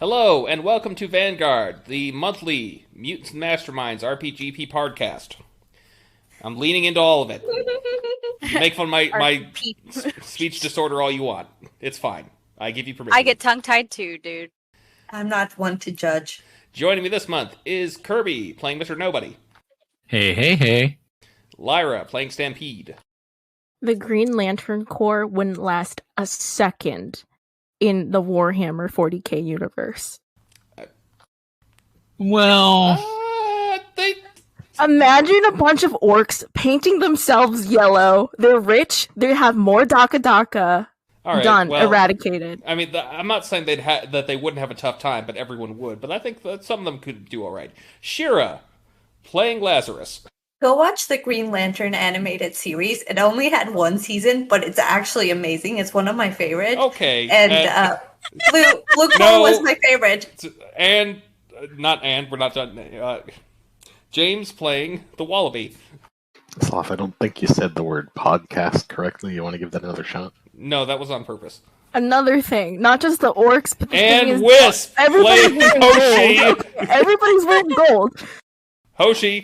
Hello, and welcome to Vanguard, the monthly Mutants and Masterminds RPGP podcast. I'm leaning into all of it. You make fun of my speech disorder all you want. It's fine. I give you permission. I get tongue-tied too, dude. I'm not one to judge. Joining me this month is Kerby, playing Mr. Nobody. Hey. Lyra, playing Stampede. The Green Lantern Corps wouldn't last a second in the Warhammer 40k universe. Imagine a bunch of orcs painting themselves yellow. They're rich. They have more Daka. Eradicated. I mean, I'm not saying that they wouldn't have a tough time, but everyone would. But I think that some of them could do all right. Shira, playing Lazarus. Go watch the Green Lantern animated series. It only had one season, but it's actually amazing. It's one of my favorites. Okay. And Blue Claw was my favorite. We're not done. James playing the Wallaby. Sloth, I don't think you said the word podcast correctly. You want to give that another shot? No, that was on purpose. Another thing, not just the orcs, but the and thing is, Wisp playing Hoshi. Everybody's wearing gold. Hoshi,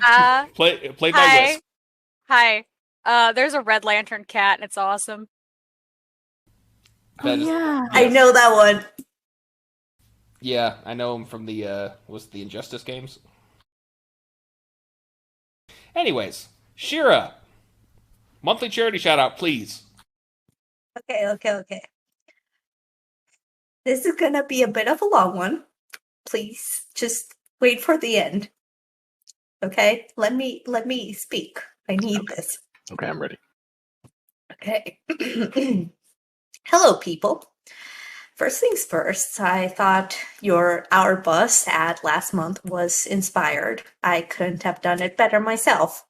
played by Wisp. Hi. There's a Red Lantern cat, and it's awesome. Yeah. I know that one. Yeah, I know him from the Injustice games. Anyways, Shira, monthly charity shout out, please. Okay. This is gonna be a bit of a long one. Please, just wait for the end. Okay? Let me speak. I need this. Okay, I'm ready. Okay. Hello, people. First things first, I thought our bus ad last month was inspired. I couldn't have done it better myself.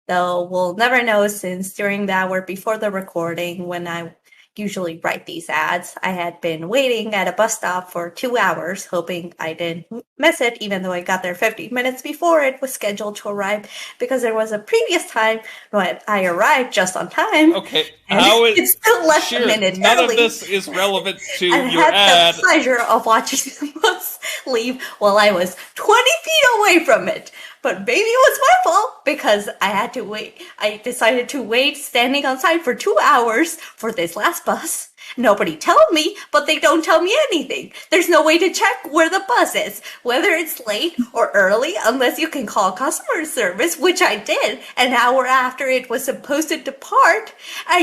Though we'll never know, since during the hour before the recording, when I usually write these ads, I had been waiting at a bus stop for 2 hours, hoping I didn't miss it, even though I got there 15 minutes before it was scheduled to arrive, because there was a previous time when I arrived just on time. Okay, it's still less a minute none early. of this is relevant to I your had ad. the pleasure of watching the bus leave while I was 20 feet away from it. But maybe it was my fault because I had to wait. I decided to wait standing outside for 2 hours for this last bus. Nobody told me, but they don't tell me anything. There's no way to check where the bus is, whether it's late or early, unless you can call customer service, which I did. An hour after it was supposed to depart,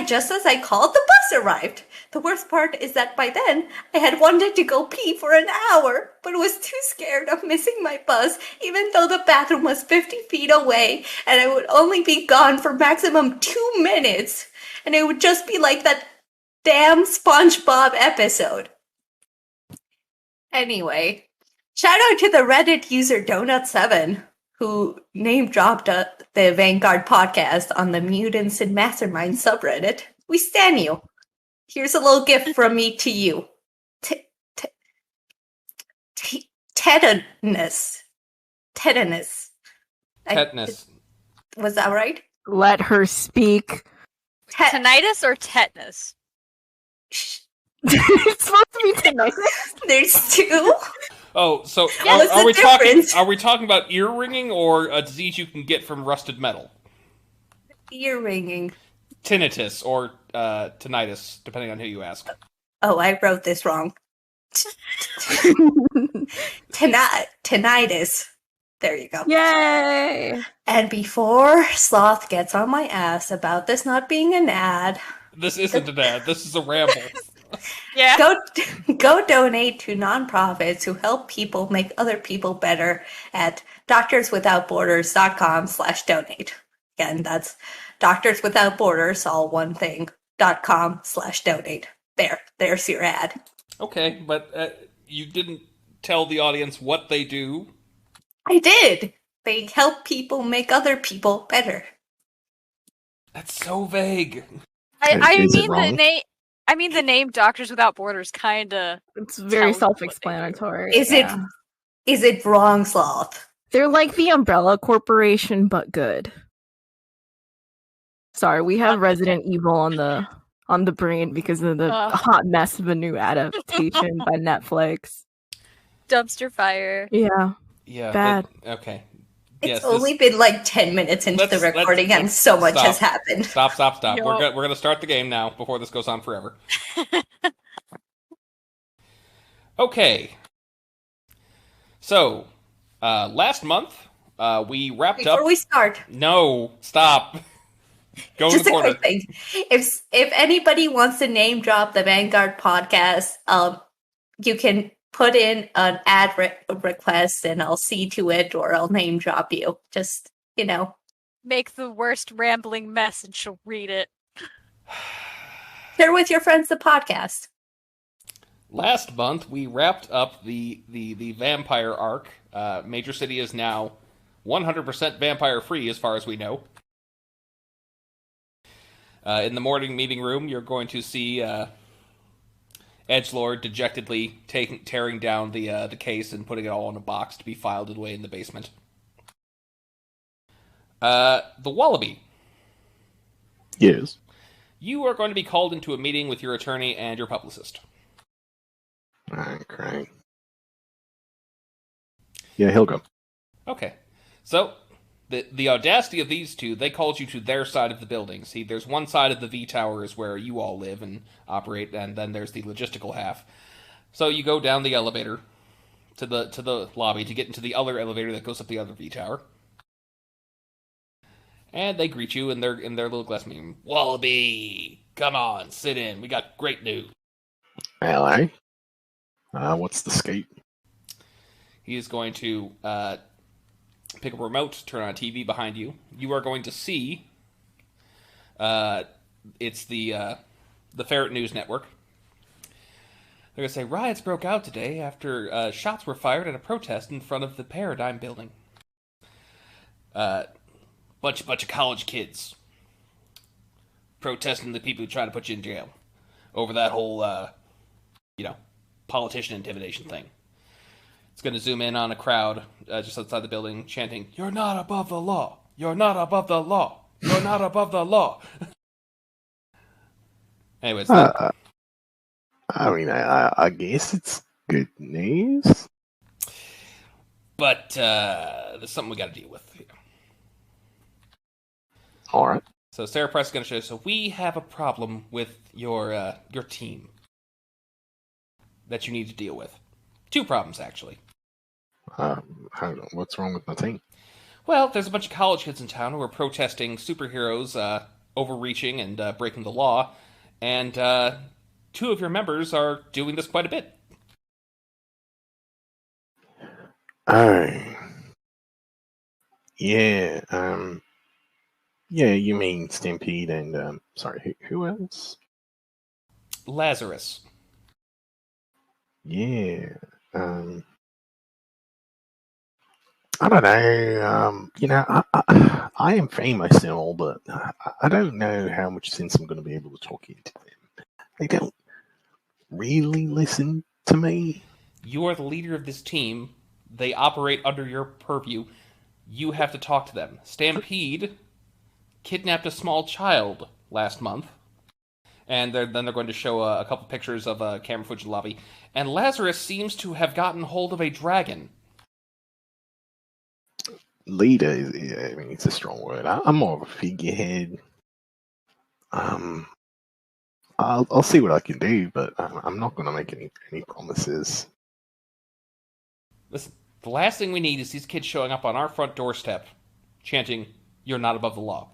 just as I called, the bus arrived. The worst part is that by then, I had wanted to go pee for an hour, but was too scared of missing my bus, even though the bathroom was 50 feet away, and I would only be gone for maximum 2 minutes. And it would just be like that damn SpongeBob episode. Anyway, shout out to the Reddit user Donut7, who name dropped the Vanguard podcast on the Mutants and Mastermind subreddit. We stan you. Here's a little gift from me to you. Tetanus. Tetanus. Was that right? Let her speak. Tinnitus or tetanus? It's supposed to be tinnitus. There's two. Oh, so are we talking about ear ringing or a disease you can get from rusted metal? Ear ringing. Tinnitus or tinnitus, depending on who you ask. Oh, I wrote this wrong. Tinnitus. There you go. Yay! And before Sloth gets on my ass about this not being an ad... This isn't an ad. This is a ramble. Yeah. Go donate to nonprofits who help people make other people better at doctorswithoutborders.com/donate. Again, that's Doctors Without Borders, all one thing, .com/donate. There's your ad. Okay, but you didn't tell the audience what they do. I did. They help people make other people better. That's so vague. I mean the name Doctors Without Borders kinda. It's very self-explanatory. Is it wrong, Sloth? They're like the Umbrella Corporation, but good. Sorry, we have Resident Evil on the brain because of the hot mess of a new adaptation by Netflix. dumpster fire. Yeah. Yeah. Bad. Okay. It's only been like 10 minutes into the recording and so much has happened. Stop. Yo. We're gonna start the game now before this goes on forever. Okay. So, last month, we wrapped up... Before we start. No, stop. Go Just to the a quick thing. If anybody wants to name drop the Vanguard podcast, you can put in an ad request and I'll see to it, or I'll name drop you. Just, Make the worst rambling mess and she'll read it. Share with your friends the podcast. Last month, we wrapped up the vampire arc. Major City is now 100% vampire free, as far as we know. In the morning meeting room, you're going to see Edgelord dejectedly tearing down the case and putting it all in a box to be filed away in the basement. The Wallaby. Yes. You are going to be called into a meeting with your attorney and your publicist. Okay. Yeah, he'll go. Okay. So, the audacity of these two, they called you to their side of the building. See, there's one side of the V Tower is where you all live and operate, and then there's the logistical half. So you go down the elevator to the lobby to get into the other elevator that goes up the other V Tower. And they greet you in their little glass meeting. Wallaby, come on, sit in. We got great news. Hello. What's the skate? He is going to pick up a remote, turn on a TV behind you. You are going to see it's the Ferret News Network. They're going to say, riots broke out today after shots were fired at a protest in front of the Paradigm building. Bunch of college kids protesting the people who try to put you in jail over that whole, politician intimidation thing. It's going to zoom in on a crowd just outside the building chanting, "You're not above the law! You're not above the law! You're not above the law!" Anyways. I guess it's good news. But there's something we got to deal with here. All right. So Sarah Price is going to show you. So we have a problem with your team that you need to deal with. Two problems, actually. What's wrong with my team? Well, there's a bunch of college kids in town who are protesting superheroes overreaching and breaking the law, and two of your members are doing this quite a bit. Oh. Yeah, you mean Stampede and, sorry, who else? Lazarus. Yeah, I don't know, I am famous and all, but I don't know how much sense I'm going to be able to talk into them. They don't really listen to me. You are the leader of this team. They operate under your purview. You have to talk to them. Stampede kidnapped a small child last month. And then they're going to show a couple pictures of camera footage of the lobby. And Lazarus seems to have gotten hold of a dragon. Leader it's a strong word. I'm more of a figurehead. I'll see what I can do, but I'm not going to make any promises. Listen, the last thing we need is these kids showing up on our front doorstep, chanting, "You're not above the law."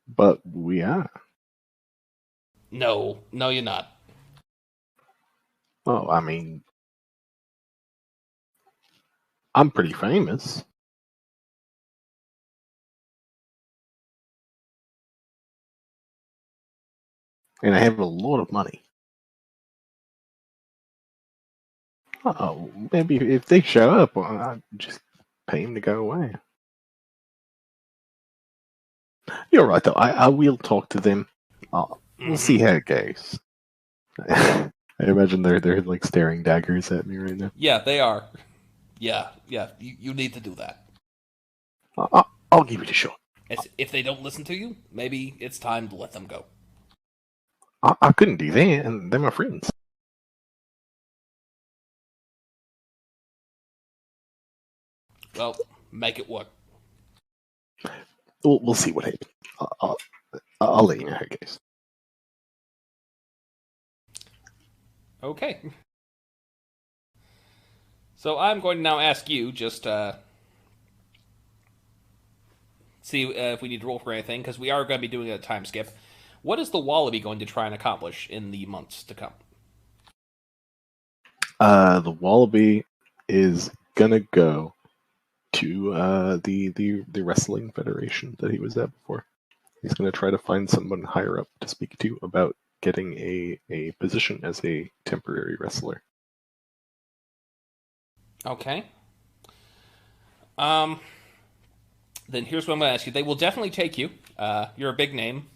But we are. No, you're not. Well, I'm pretty famous. And I have a lot of money. Oh, maybe if they show up, I'll just pay them to go away. You're right, though. I will talk to them. We'll see how it goes. I imagine they're like staring daggers at me right now. Yeah, they are. Yeah. You need to do that. I'll give it a shot. If they don't listen to you, maybe it's time to let them go. I couldn't do that, and they're my friends. Well, make it work. We'll see what happens. I'll let you know how it goes. Okay. So I'm going to now ask you, just see if we need to roll for anything, because we are going to be doing a time skip. What is the Wallaby going to try and accomplish in the months to come? The Wallaby is gonna go to the wrestling federation that he was at before. He's gonna try to find someone higher up to speak to about getting a position as a temporary wrestler. Okay. Then here's what I'm going to ask you. They will definitely take you. You're a big name.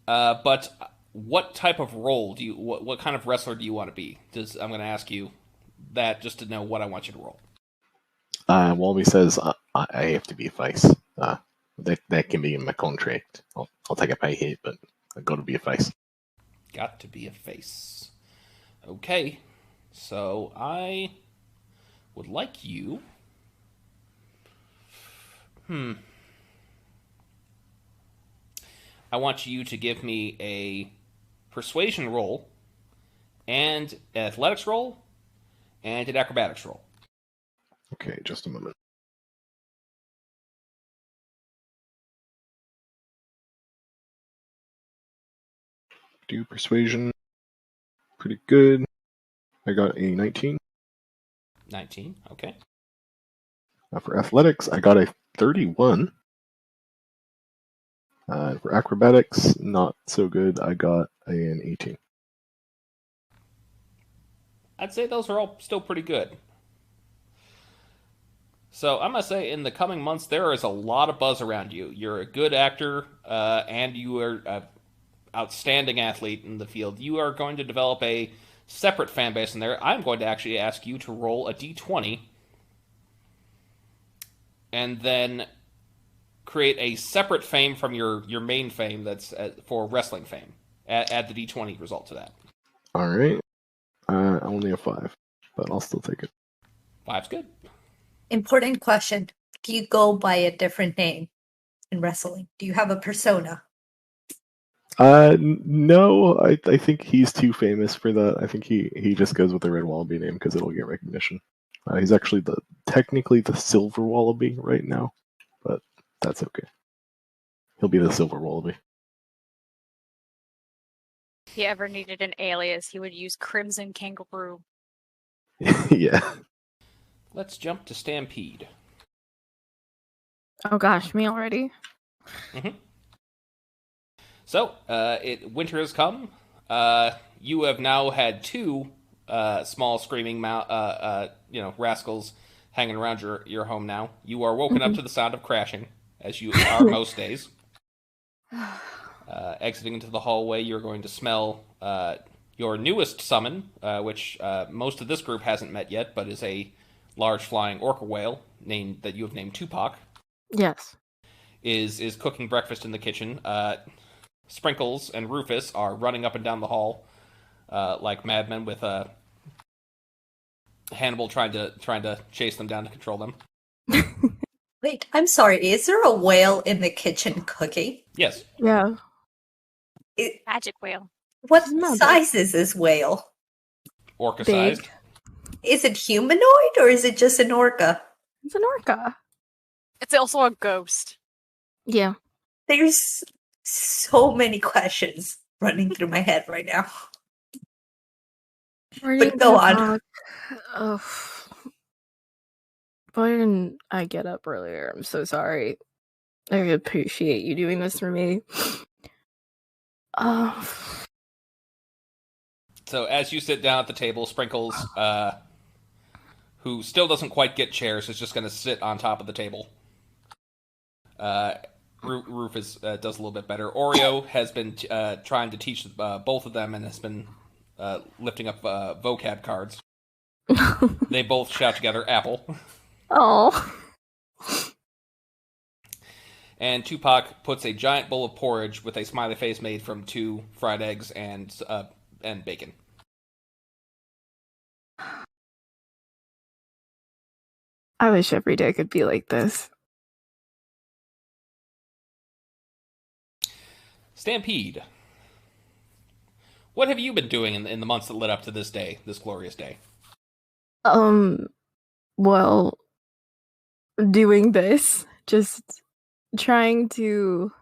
But what type of role do you? What kind of wrestler do you want to be? I'm going to ask you that just to know what I want you to roll. Wallaby says I have to be a face. That can be in my contract. I'll take a pay hit, but I've got to be a face. Got to be a face. Okay. So I would like you. I want you to give me a persuasion roll, and an athletics roll, and an acrobatics roll. Okay, just a moment. Do persuasion. Pretty good. I got a 19. 19, okay. For athletics, I got a 31. For acrobatics, not so good. I got an 18. I'd say those are all still pretty good. So I'm going to say in the coming months, there is a lot of buzz around you. You're a good actor, and you are an outstanding athlete in the field. You are going to develop a separate fan base in there. I'm going to actually ask you to roll a d20 and then create a separate fame from your main fame that's for wrestling fame. Add the d20 result to that. All right. Only a 5, but I'll still take it. 5's good. Important question. Do you go by a different name in wrestling? Do you have a persona? No, I think he's too famous for that. I think he just goes with the Red Wallaby name because it'll get recognition. He's actually technically the Silver Wallaby right now, but that's okay. He'll be the Silver Wallaby. If he ever needed an alias, he would use Crimson Kangaroo. Yeah. Let's jump to Stampede. Oh gosh, me already? Mm-hmm. So, winter has come. You have now had 2 small screaming rascals hanging around your home now. You are woken up to the sound of crashing, as you are most days. Exiting into the hallway, you're going to smell your newest summon, which most of this group hasn't met yet, but is a large flying orca whale that you have named Tupac. Yes. Is cooking breakfast in the kitchen. Sprinkles and Rufus are running up and down the hall like madmen, with Hannibal trying to chase them down to control them. Wait, I'm sorry. Is there a whale in the kitchen cooking? Yes. Yeah. Magic whale. What size is this whale? Orca-sized. Is it humanoid or is it just an orca? It's an orca. It's also a ghost. Yeah. There's so many questions running through my head right now. But go on. Why didn't I get up earlier? I'm so sorry. I appreciate you doing this for me. So as you sit down at the table, Sprinkles, who still doesn't quite get chairs, is just going to sit on top of the table. Rufus does a little bit better. Oreo has been trying to teach both of them and has been lifting up vocab cards. They both shout together, "Apple." Oh. And Tupac puts a giant bowl of porridge with a smiley face made from 2 fried eggs and bacon. I wish every day could be like this. Stampede. What have you been doing in the months that led up to this day, this glorious day? Well, doing this, just trying to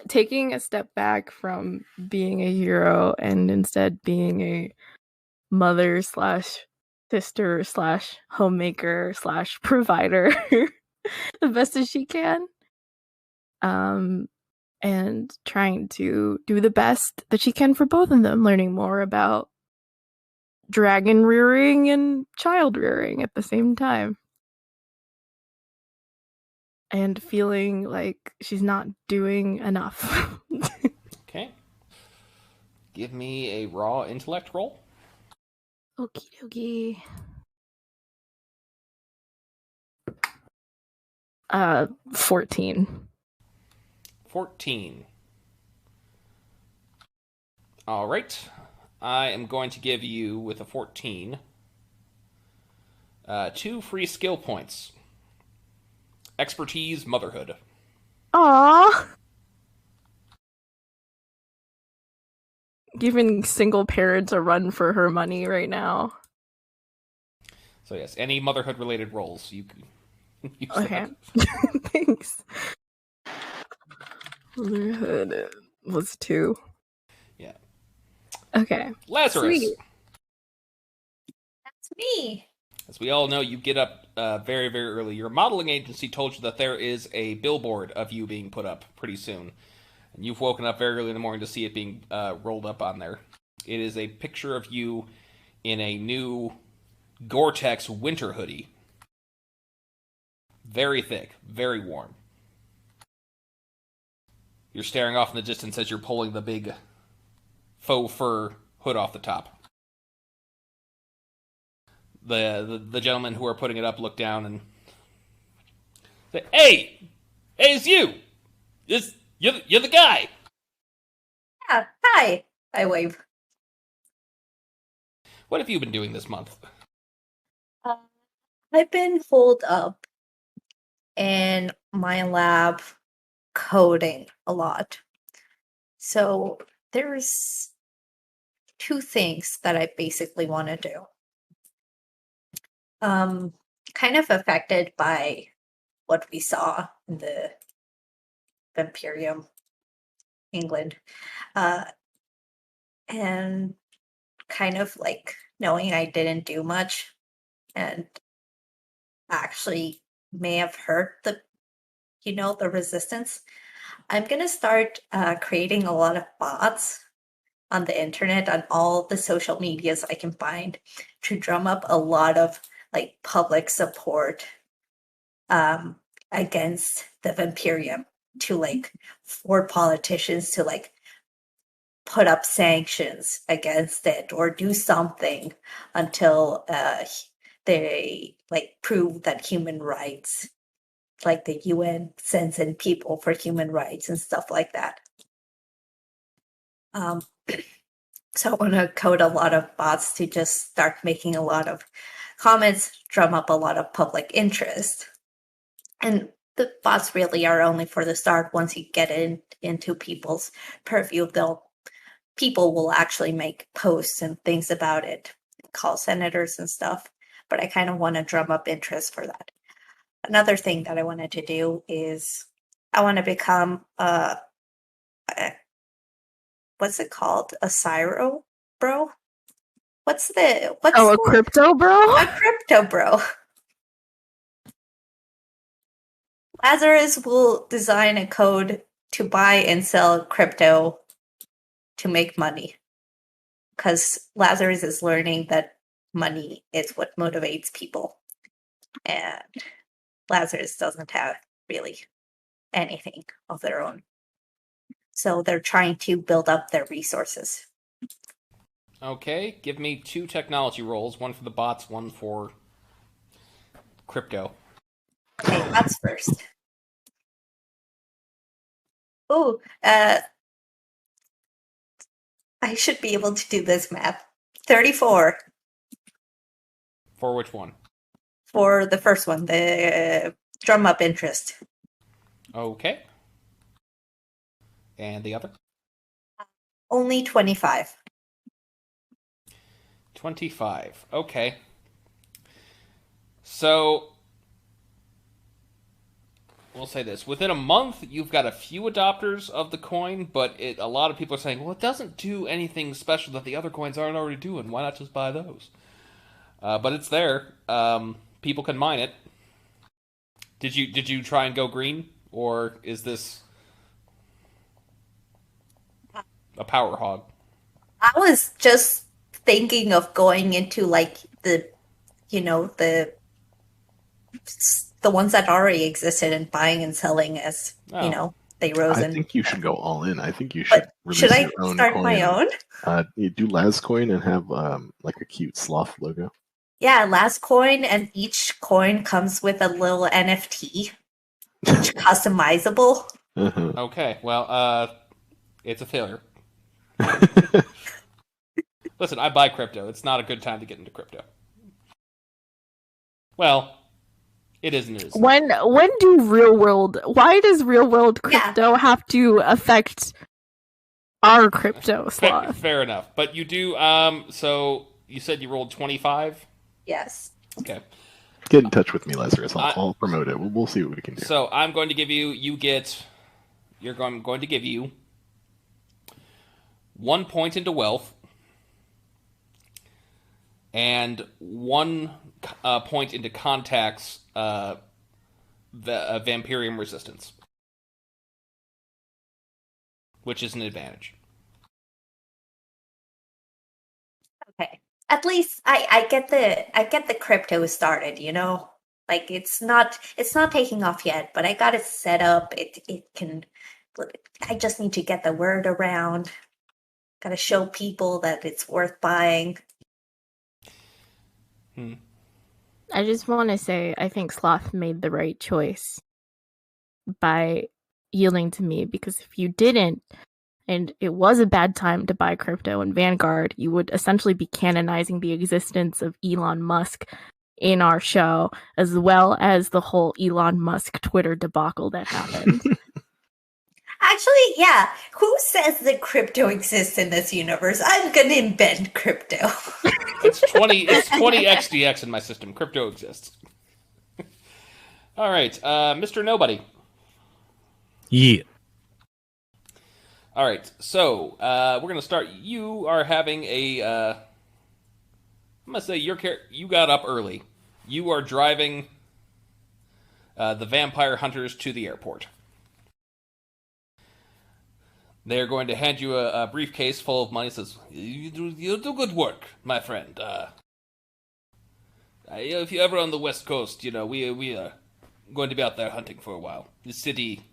taking a step back from being a hero and instead being a mother / sister / homemaker / provider the best as she can. And trying to do the best that she can for both of them, learning more about dragon rearing and child rearing at the same time. And feeling like she's not doing enough. Okay. Give me a raw intellect roll. Okie dokie. 14. 14. All right. I am going to give you, with a 14, 2 free skill points. Expertise, motherhood. Aww. Giving single parents a run for her money right now. So yes, any motherhood-related roles you can use. Okay. Thanks. Motherhood was 2. Yeah. Okay. Lazarus. Sweet. That's me. As we all know, you get up very, very early. Your modeling agency told you that there is a billboard of you being put up pretty soon. And you've woken up very early in the morning to see it being rolled up on there. It is a picture of you in a new Gore-Tex winter hoodie. Very thick, very warm. You're staring off in the distance as you're pulling the big faux fur hood off the top. The gentlemen who are putting it up look down and say, Hey, it's you! You're the guy! Yeah, hi. I wave. What have you been doing this month? I've been holed up in my lab coding a lot. So there's 2 things that I basically want to do. Kind of affected by what we saw in the Vampirium, England. And kind of like knowing I didn't do much and actually may have hurt the resistance. I'm going to start creating a lot of bots on the internet, on all the social medias I can find, to drum up a lot of like public support against the Vampirium, to like for politicians to like put up sanctions against it or do something until they like prove that human rights, like the UN sends in people for human rights and stuff like that. So I want to code a lot of bots to just start making a lot of comments, drum up a lot of public interest. And the bots really are only for the start. Once you get into people's purview, people will actually make posts and things about it, call senators and stuff. But I kind of want to drum up interest for that. Another thing that I wanted to do is I want to become what's it called? A Cyro bro? What's a crypto bro? A crypto bro. Lazarus will design a code to buy and sell crypto to make money. Because Lazarus is learning that money is what motivates people. And Lazarus doesn't have really anything of their own. So they're trying to build up their resources. Okay, give me 2 technology rolls, one for the bots, one for crypto. Okay, bots first. Oh, I should be able to do this math. 34. For which one? for the first one, the drum up interest. Okay. And the other? Only 25. 25. Okay. So, we'll say this. Within a month, you've got a few adopters of the coin, but a lot of people are saying, well, it doesn't do anything special that the other coins aren't already doing. Why not just buy those? But it's there. People can mine it. Did you try and go green? Or is this a power hog? I was just thinking of going into like the ones that already existed and buying and selling as they rose. I think you should go all in. I think you should release should I your own start coin. my own? You do Laz coin and have like a cute sloth logo. Yeah, last coin, and each coin comes with a little NFT, each customizable. Okay, well, it's a failure. Listen, I buy crypto. It's not a good time to get into crypto. Well, it isn't. It is. When do real world? Why does real world crypto have to affect our crypto, Sloth? Fair enough, but you do. So you said you rolled 25. Yes. Okay. Get in touch with me, Lazarus. I'll promote it. We'll see what we can do. So I'm going to give you. I'm going to give you 1 point into wealth and 1 point into contacts. The Vampirium resistance, which is an advantage. Okay. At least I get the crypto started, Like it's not taking off yet, but I got it set up. It can. I just need to get the word around. Got to show people that it's worth buying. I just want to say I think Sloth made the right choice by yielding to me, because if you didn't, and it was a bad time to buy crypto in Vanguard, you would essentially be canonizing the existence of Elon Musk in our show, as well as the whole Elon Musk Twitter debacle that happened. Actually, yeah. Who says that crypto exists in this universe? I'm gonna invent crypto. It's 20 XDX in my system. Crypto exists. All right, Mr. Nobody. Yeah. All right, so we're going to start. You are having I'm going to say you got up early. You are driving the vampire hunters to the airport. They're going to hand you a briefcase full of money. It says, you do good work, my friend. If you're ever on the West Coast, we are going to be out there hunting for a while. The city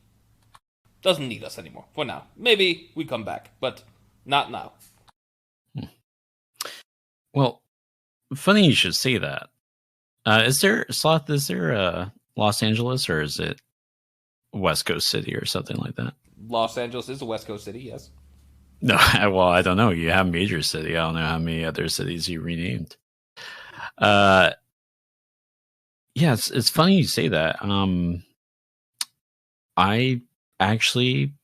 doesn't need us anymore for now. Maybe we come back, but not now. Well, funny you should say that. Is there Los Angeles, or is it West Coast City or something like that? Los Angeles is a West Coast city, yes. No, well, I don't know. You have major city. I don't know how many other cities you renamed. Yeah, it's funny you say that. I actually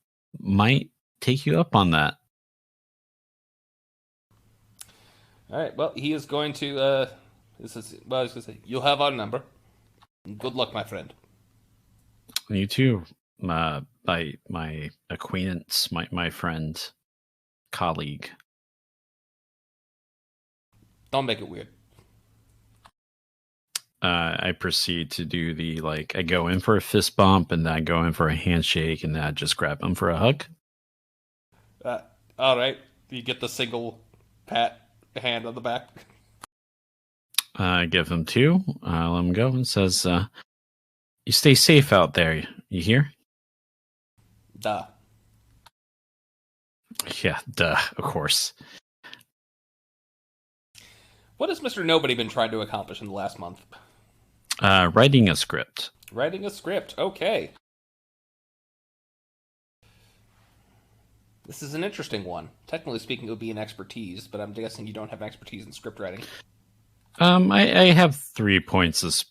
might take you up on that. All right. Well, he is going to. I was going to say, you'll have our number. Good luck, my friend. You too, my acquaintance, my friend, colleague. Don't make it weird. I proceed to do I go in for a fist bump, and then I go in for a handshake, and then I just grab him for a hug. All right. You get the single pat hand on the back. I give him 2. I let him go and says, you stay safe out there. You hear? Duh. Yeah, duh, of course. What has Mr. Nobody been trying to accomplish in the last month? Writing a script. Writing a script. Okay. This is an interesting one. Technically speaking, it would be an expertise, but I'm guessing you don't have expertise in script writing. I have 3 points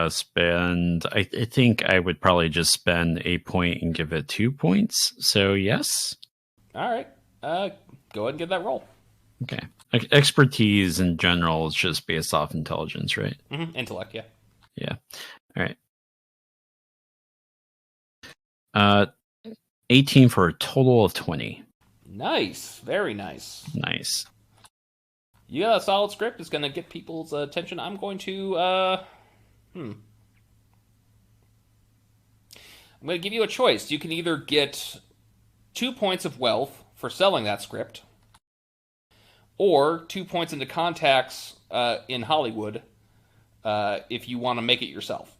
spend. I think I would probably just spend a point and give it 2 points. So yes. All right. Go ahead and get that roll. Okay. Expertise in general is just based off intelligence, right? Mm-hmm. Intellect, yeah. Yeah. All right. 18 for a total of 20. Nice. Very nice. Nice. You got a solid script. It's going to get people's attention. I'm going to... I'm going to give you a choice. You can either get 2 points of wealth for selling that script, or 2 points into contacts in Hollywood if you want to make it yourself.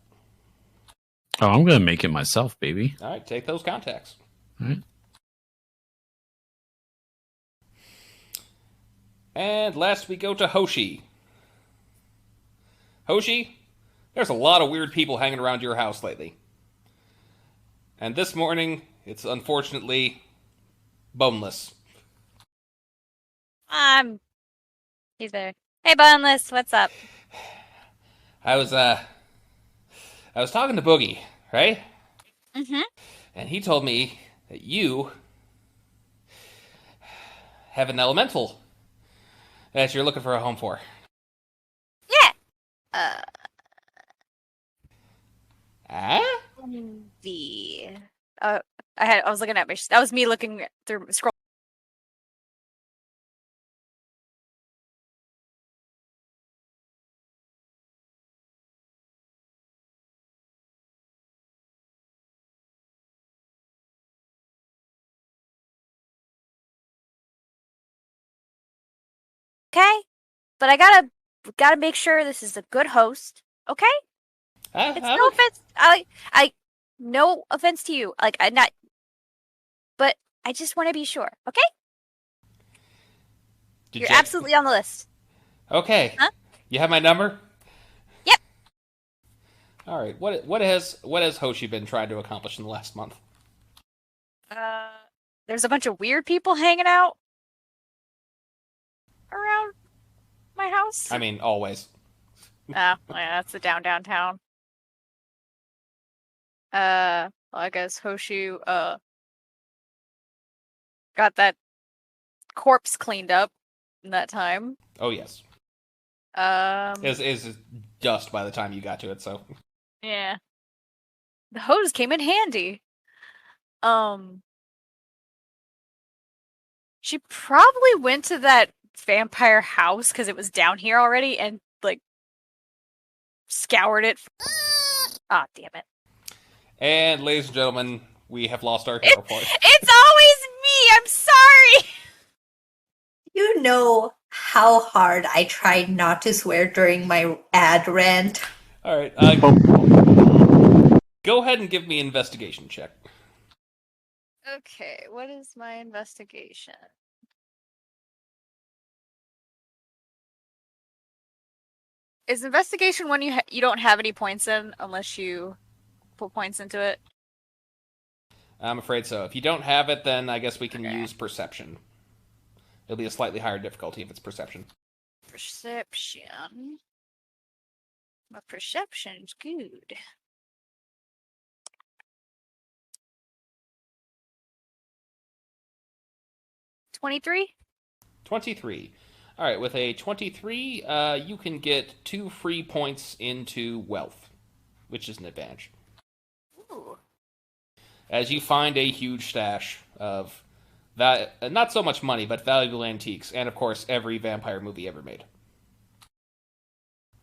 Oh, I'm going to make it myself, baby. All right, take those contacts. All right. And last we go to Hoshi. Hoshi, there's a lot of weird people hanging around your house lately. And this morning, it's unfortunately boneless. He's there. Hey, Boneless, what's up? I was talking to Boogie, right? Mm-hmm. And he told me that you have an elemental that you're looking for a home for. Yeah. I was looking at that was me looking through scroll. Okay, but I gotta make sure this is a good host. Okay, it's no offense. I no offense to you. Like I'm not, but I just want to be sure. Okay, you're absolutely on the list. Okay. Huh? You have my number? Yep. All right. What has Hoshi been trying to accomplish in the last month? There's a bunch of weird people hanging out around my house. I mean, always. Oh, yeah, that's the downtown. Well, I guess Hoshi got that corpse cleaned up in that time. Oh yes. Is dust by the time you got to it, so yeah. The hose came in handy. She probably went to that vampire house because it was down here already and like scoured it. Ah, damn it. And ladies and gentlemen, we have lost our hero point. It's always me. I'm sorry. You know how hard I tried not to swear during my ad rant. All right. Go ahead and give me an investigation check. Okay, what is my investigation? Is investigation when you don't have any points in unless you put points into it? I'm afraid so. If you don't have it, then I guess we can use perception. It'll be a slightly higher difficulty if it's perception. Perception. My perception's good. $23? 23. All right, with a 23, you can get 2 free points into wealth, which is an advantage. Ooh. As you find a huge stash of that, not so much money, but valuable antiques, and of course, every vampire movie ever made.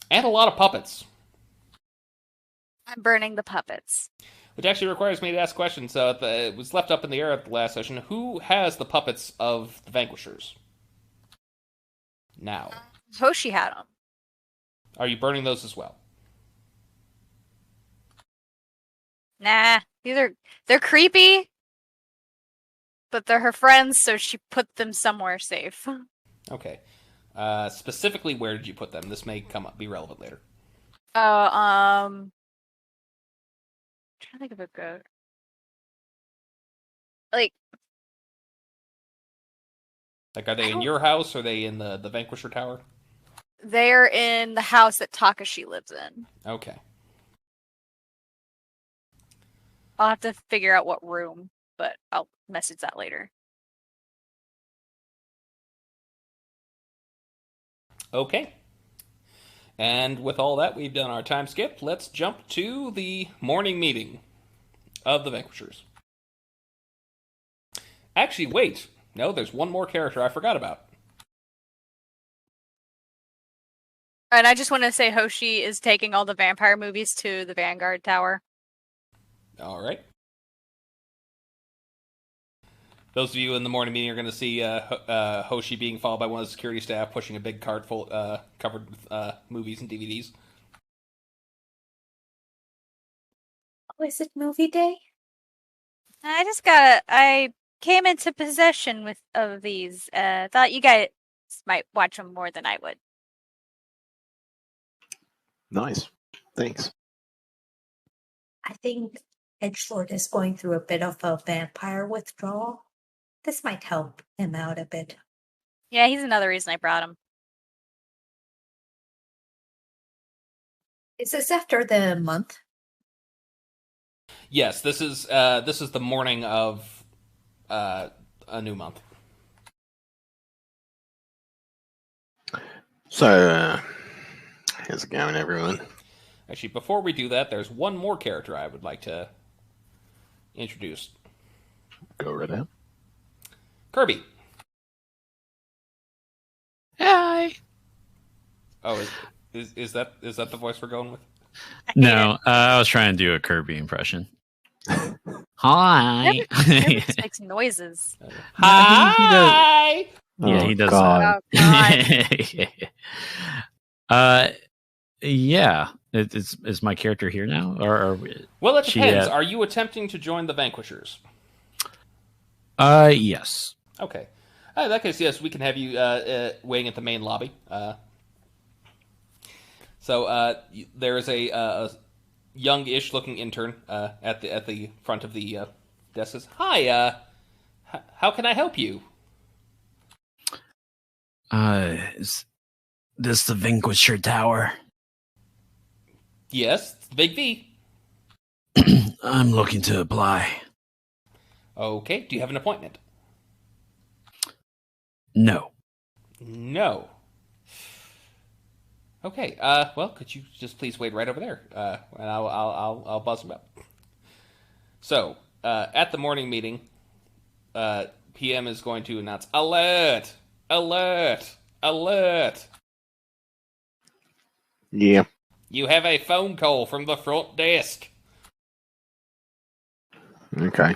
And a lot of puppets. I'm burning the puppets. Which actually requires me to ask questions. It was left up in the air at the last session. Who has the puppets of the Vanquishers? Now. Hoshi had them. Are you burning those as well? Nah, they're creepy, but they're her friends, so she put them somewhere safe. Okay. Specifically, where did you put them? This may be relevant later. I'm trying to think of a good. Like, are they in your house, or are they in the Vanquisher Tower? They're in the house that Takashi lives in. Okay. I'll have to figure out what room, but I'll message that later. Okay. And with all that, we've done our time skip. Let's jump to the morning meeting of the Vanquishers. Actually, wait. No, there's one more character I forgot about. And I just want to say Hoshi is taking all the vampire movies to the Vanguard Tower. All right. Those of you in the morning meeting are going to see Hoshi being followed by one of the security staff pushing a big cart full covered with movies and DVDs. Oh, is it movie day? I came into possession of these. Thought you guys might watch them more than I would. Nice. Thanks. I think Edgelord is going through a bit of a vampire withdrawal. This might help him out a bit. Yeah, he's another reason I brought him. Is this after the month? Yes, this is the morning of a new month. So, how's it going, everyone? Actually, before we do that, there's one more character I would like to introduce. Go right ahead. Kerby. Hi. Oh, is that the voice we're going with? No, I was trying to do a Kerby impression. Hi. Never makes noises. Hi. Yeah, he does. God. Oh, God. Yeah. Is my character here now, or Well, it depends. Are you attempting to join the Vanquishers? Yes. Okay. In that case, yes, we can have you waiting at the main lobby. So there's a young-ish looking intern at the front of the desk. Says, "Hi, how can I help you?" Is this the Vanquisher Tower? Yes, it's the Big V. I'm looking to apply. Okay. Do you have an appointment? No. No. Okay. Well, could you just please wait right over there, and I'll buzz him up. So, at the morning meeting, PM is going to announce alert, alert, alert. Yeah. You have a phone call from the front desk. Okay.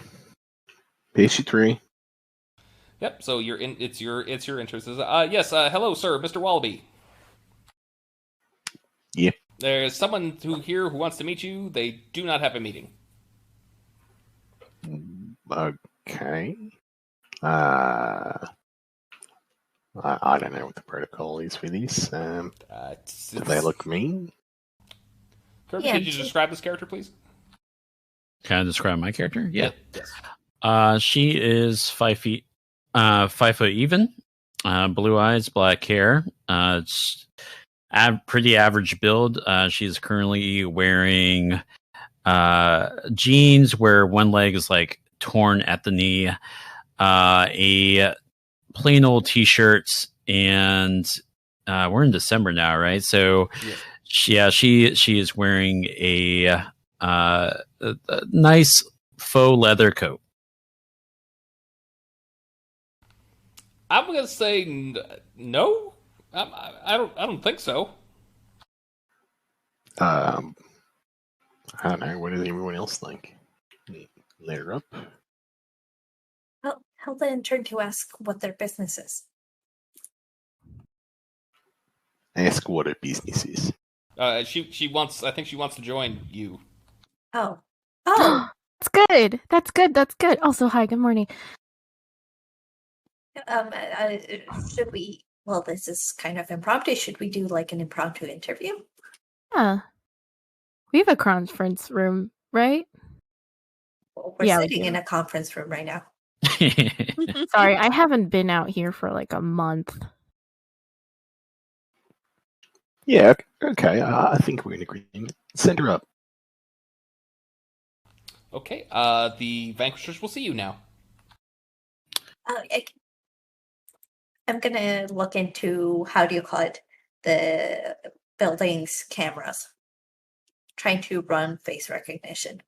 PC3. Yep. So you're in. It's your interest. Yes. Hello, sir, Mr. Wallaby. Yeah. There's someone who wants to meet you. They do not have a meeting. Okay. I don't know what the protocol is for this. Do they look mean? Kerby, could you describe this character, please? Can I describe my character? Yeah. Yes. She is 5 foot even, blue eyes, black hair. It's pretty average build. She's currently wearing jeans where one leg is like torn at the knee, a plain old t-shirt, and we're in December now, right? So yes. she is wearing a nice faux leather coat. I'm gonna say no. I don't think so. I don't know. What does everyone else think? Later up. Tell the intern to ask what their business is. Ask what her business is. She wants. I think she wants to join you. Oh. That's good. That's good. That's good. Also, hi. Good morning. Should we? Well, this is kind of impromptu. Should we do like an impromptu interview? Yeah. We have a conference room, right? Well, we're sitting in a conference room right now. Sorry, I haven't been out here for like a month. Yeah, okay. I think we're in agreement. Send her up. Okay. The Vanquishers will see you now. I'm gonna look into, how do you call it, the building's cameras. Trying to run face recognition.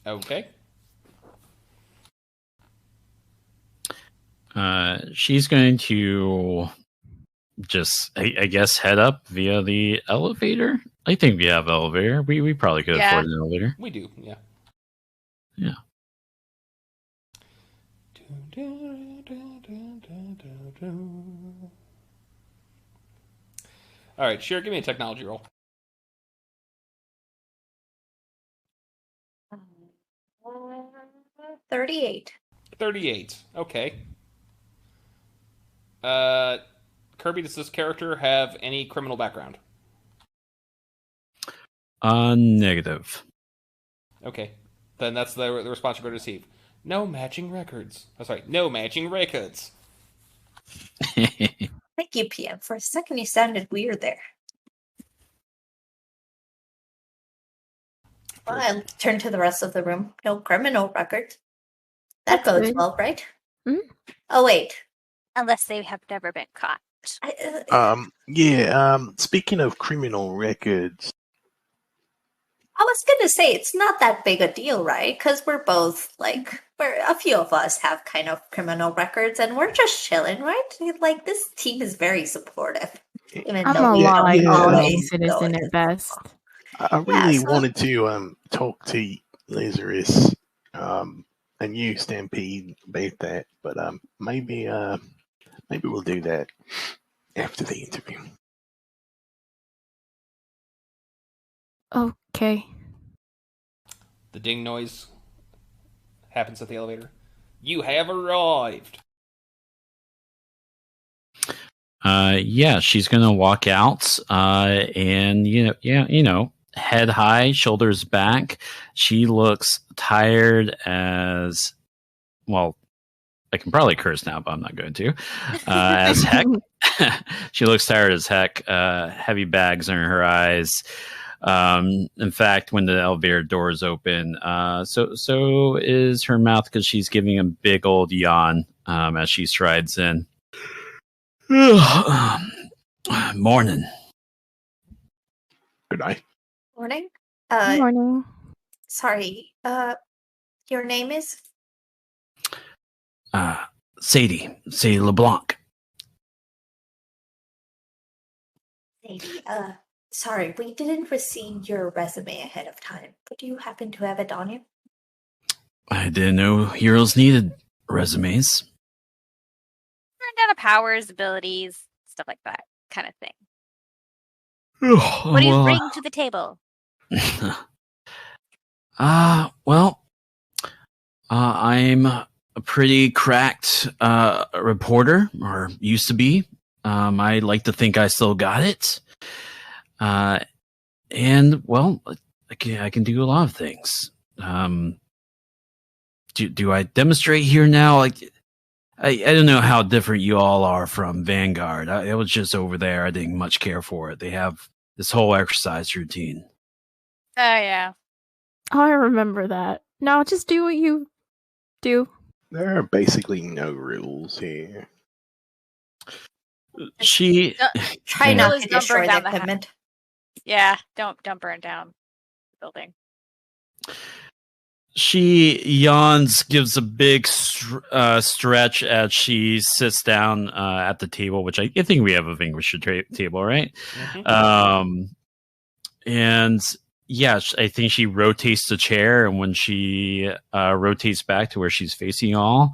Okay. She's going to just, I guess, head up via the elevator. I think we have elevator. We probably could afford an elevator. We do, yeah. Yeah. All right, Shira, give me a technology roll. 38. 38. Okay. Kerby, does this character have any criminal background? Negative. Okay. Then that's the response you're going to receive. No matching records. Oh, sorry, no matching records. Thank you, PM. For a second, you sounded weird there. Well, I turn to the rest of the room. No criminal record. That goes well, right? Mm-hmm. Oh, wait. Unless they have never been caught. Speaking of criminal records, I was gonna say, it's not that big a deal, right? Because we're both, a few of us have kind of criminal records, and we're just chilling, right? Like, this team is very supportive. Even I'm though a we law don't always citizen know at it. best. I really wanted to talk to Lazarus and you, Stampede, about that, but maybe we'll do that after the interview. Okay. The ding noise happens at the elevator. You have arrived. Yeah, she's gonna walk out, and head high, shoulders back. She looks tired as well. I can probably curse now, but I'm not going to. As heck, she looks tired as heck. Heavy bags under her eyes. In fact, when the elevator doors open, so is her mouth because she's giving a big old yawn as she strides in. Morning. Good night. Morning. Good morning. Sorry. Your name is? Sadie LeBlanc. Sadie. Sorry, we didn't receive your resume ahead of time. But do you happen to have it on you? I didn't know heroes needed resumes. Learn down powers, abilities, stuff like that kind of thing. What What do you bring to the table? I'm a pretty cracked reporter, or used to be. I like to think I still got it. And well, I can do a lot of things. Do I demonstrate here now? Like, I don't know how different you all are from Vanguard. I was just over there. I didn't much care for it. They have this whole exercise routine. Oh, yeah. Oh, I remember that. No, just do what you do. There are basically no rules here. She Try not to destroy the equipment. Yeah, don't burn down the building. She yawns, gives a big stretch as she sits down at the table, which I think we have a Vanquisher table, right? Mm-hmm. And yeah, I think she rotates the chair, and when she rotates back to where she's facing all,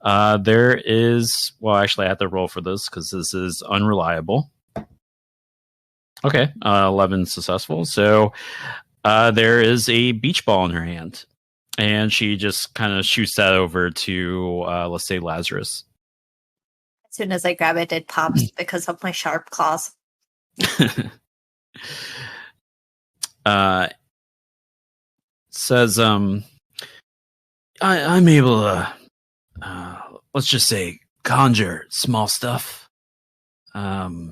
there is, well, actually I have to roll for this because this is unreliable. Okay, 11 successful. So there is a beach ball in her hand. And she just kind of shoots that over to, let's say, Lazarus. As soon as I grab it, it pops because of my sharp claws. Says, I'm able to, let's just say, conjure small stuff. I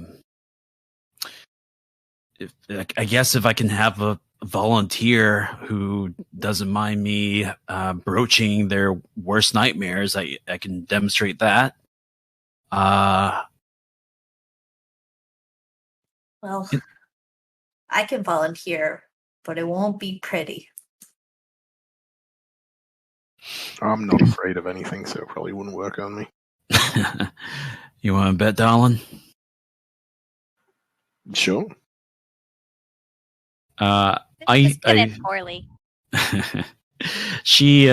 guess if I can have a volunteer who doesn't mind me broaching their worst nightmares, I can demonstrate that. Well, I can volunteer, but it won't be pretty. I'm not afraid of anything, so it probably wouldn't work on me. You want to bet, darling? Sure. This is getting poorly. She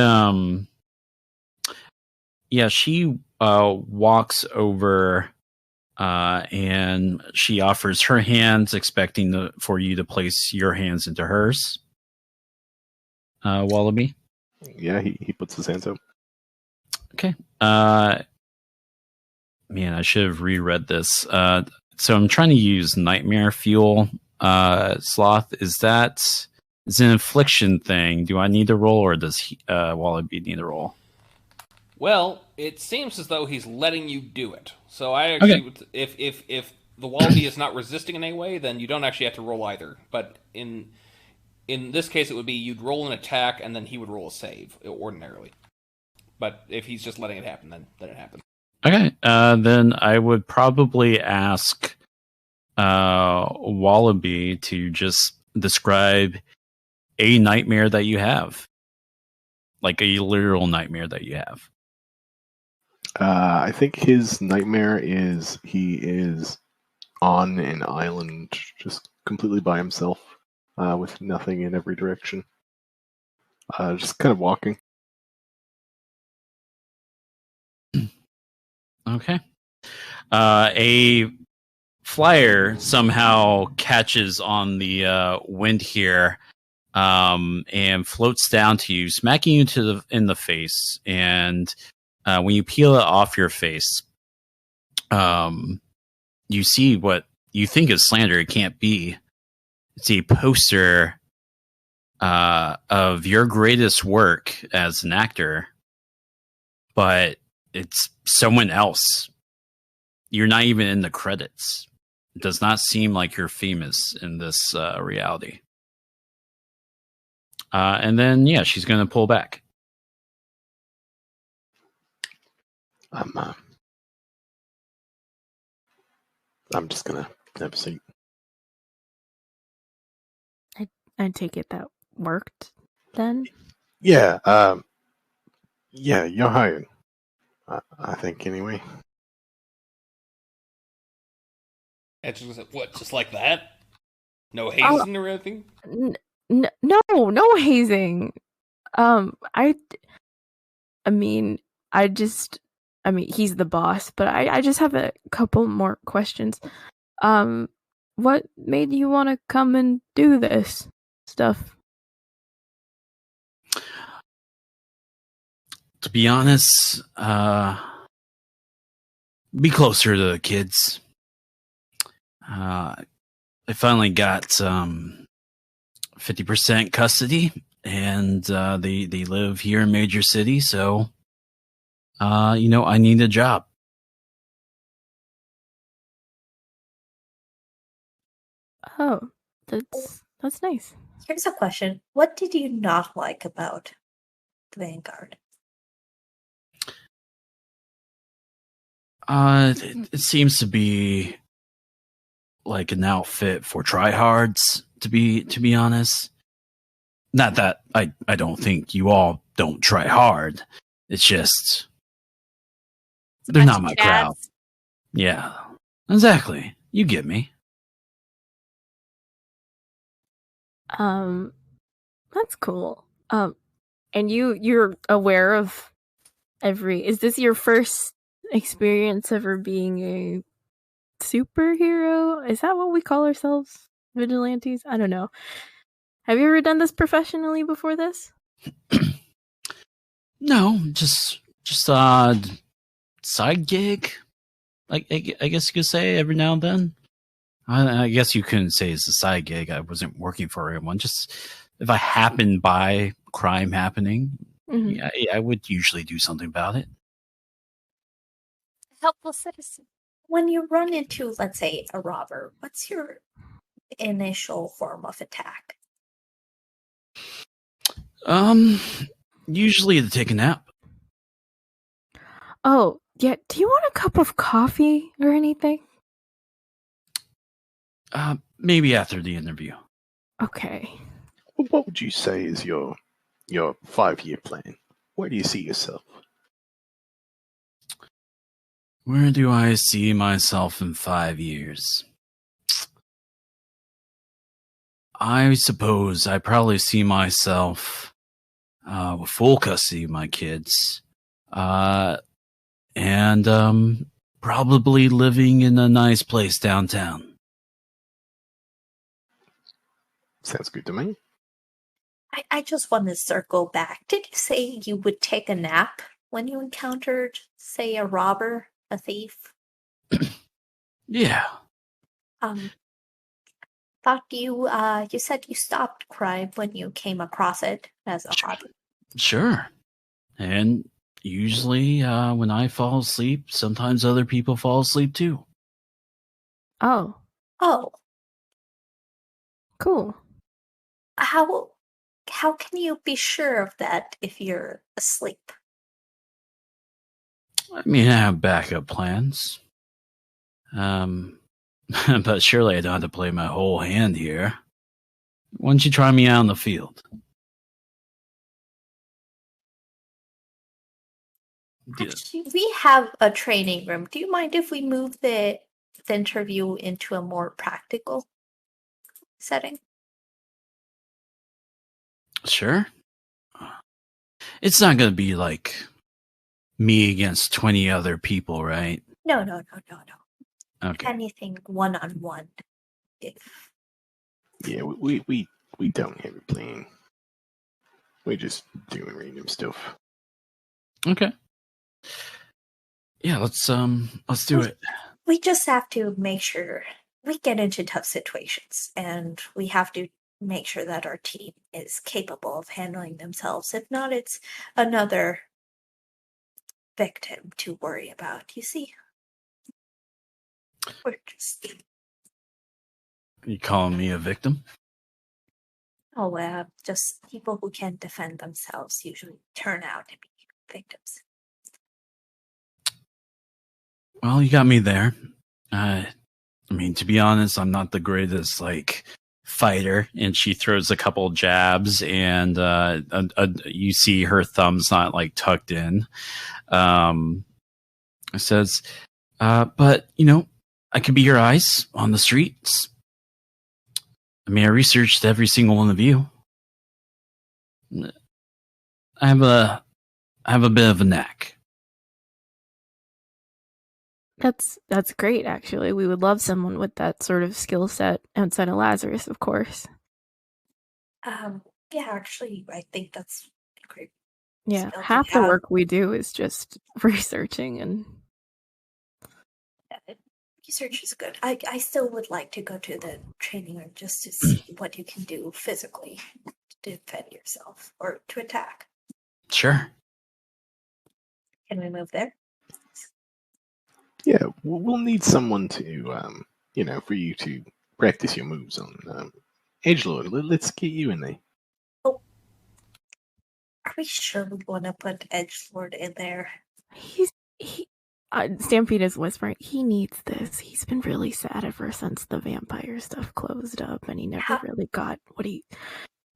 walks over and she offers her hands, expecting for you to place your hands into hers. Wallaby? Yeah, he puts his hands up. Okay. Man, I should have reread this. So I'm trying to use nightmare fuel. Sloth, is an infliction thing? Do I need to roll, or does Wallaby need to roll? Well, it seems as though he's letting you do it. So I actually, if the Wallaby is not resisting in any way, then you don't actually have to roll either. But in this case, it would be you'd roll an attack and then he would roll a save ordinarily. But if he's just letting it happen, then it happens. Okay, then I would probably ask Wallaby to just describe a nightmare that you have, like a literal nightmare that you have. I think his nightmare is he is on an island, just completely by himself, with nothing in every direction. Just kind of walking. Okay. A flyer somehow catches on the wind here, and floats down to you, smacking you in the face. And when you peel it off your face, you see what you think is slander. It can't be. It's a poster of your greatest work as an actor, but it's someone else. You're not even in the credits. It does not seem like you're famous in this reality. And then, she's going to pull back. I'm just gonna have a seat. I take it that worked then? Yeah, you're hired. I think anyway. And just, what, just like that? No hazing or anything? No hazing. I mean, he's the boss, but I just have a couple more questions. What made you want to come and do this stuff? To be honest, be closer to the kids. I finally got 50% custody, and they live here in Major City, so I need a job. Oh, that's nice. Here's a question. What did you not like about the Vanguard? It seems to be like an outfit for tryhards, to be honest. Not that I don't think you all don't try hard. It's just they're not my crowd. Yeah, exactly. You get me. That's cool. And you're aware of is this your first experience ever being a superhero? Is that what we call ourselves? Vigilantes? I don't know. Have you ever done this professionally before this? No, just a side gig. I guess you could say every now and then. I guess you couldn't say it's a side gig. I wasn't working for anyone. Just if I happened by crime happening, yeah, I would usually do something about it. Helpful citizen. When you run into, let's say, a robber, what's your initial form of attack? Usually to take a nap. Oh, yeah. Do you want a cup of coffee or anything? Maybe after the interview. Okay. Well, what would you say is your 5-year plan? Where do you see yourself? Where do I see myself in 5 years? I suppose I probably see myself with full custody of my kids. And probably living in a nice place downtown. Sounds good to me. I just want to circle back. Did you say you would take a nap when you encountered, say, a robber, a thief? Yeah. Thought you said you stopped crime when you came across it as a hobby. Sure. And usually when I fall asleep, sometimes other people fall asleep too. Oh. Oh. Cool. How can you be sure of that if you're asleep? I mean, I have backup plans. But surely I don't have to play my whole hand here. Why don't you try me out in the field? Actually, we have a training room. Do you mind if we move the interview into a more practical setting? Sure. It's not going to be like me against 20 other people, right? No. Okay. Anything one-on-one. Yeah, we don't have a plan. We're just doing random stuff. Okay. Yeah, let's do it. We just have to make sure we get into tough situations, and we have to make sure that our team is capable of handling themselves. If not, it's another victim to worry about. You see, we're just You calling me a victim? just people who can't defend themselves usually turn out to be victims. Well, you got me there. I mean, to be honest, I'm not the greatest fighter, and she throws a couple jabs, and you see her thumb's not tucked in. It says, but I could be your eyes on the streets. I mean, I researched every single one of you. I have a bit of a knack. That's great, actually. We would love someone with that sort of skill set outside of Lazarus, of course. Yeah, actually, I think that's great. Yeah, half the work we do is just researching, and research is good. I still would like to go to the training room just to see what you can do physically to defend yourself or to attack. Sure. Can we move there? Yeah, we'll need someone to, for you to practice your moves on. Edgelord, let's get you in there. Oh, are we sure we want to put Edgelord in there? Stampede is whispering. He needs this. He's been really sad ever since the vampire stuff closed up, and he never really got what he,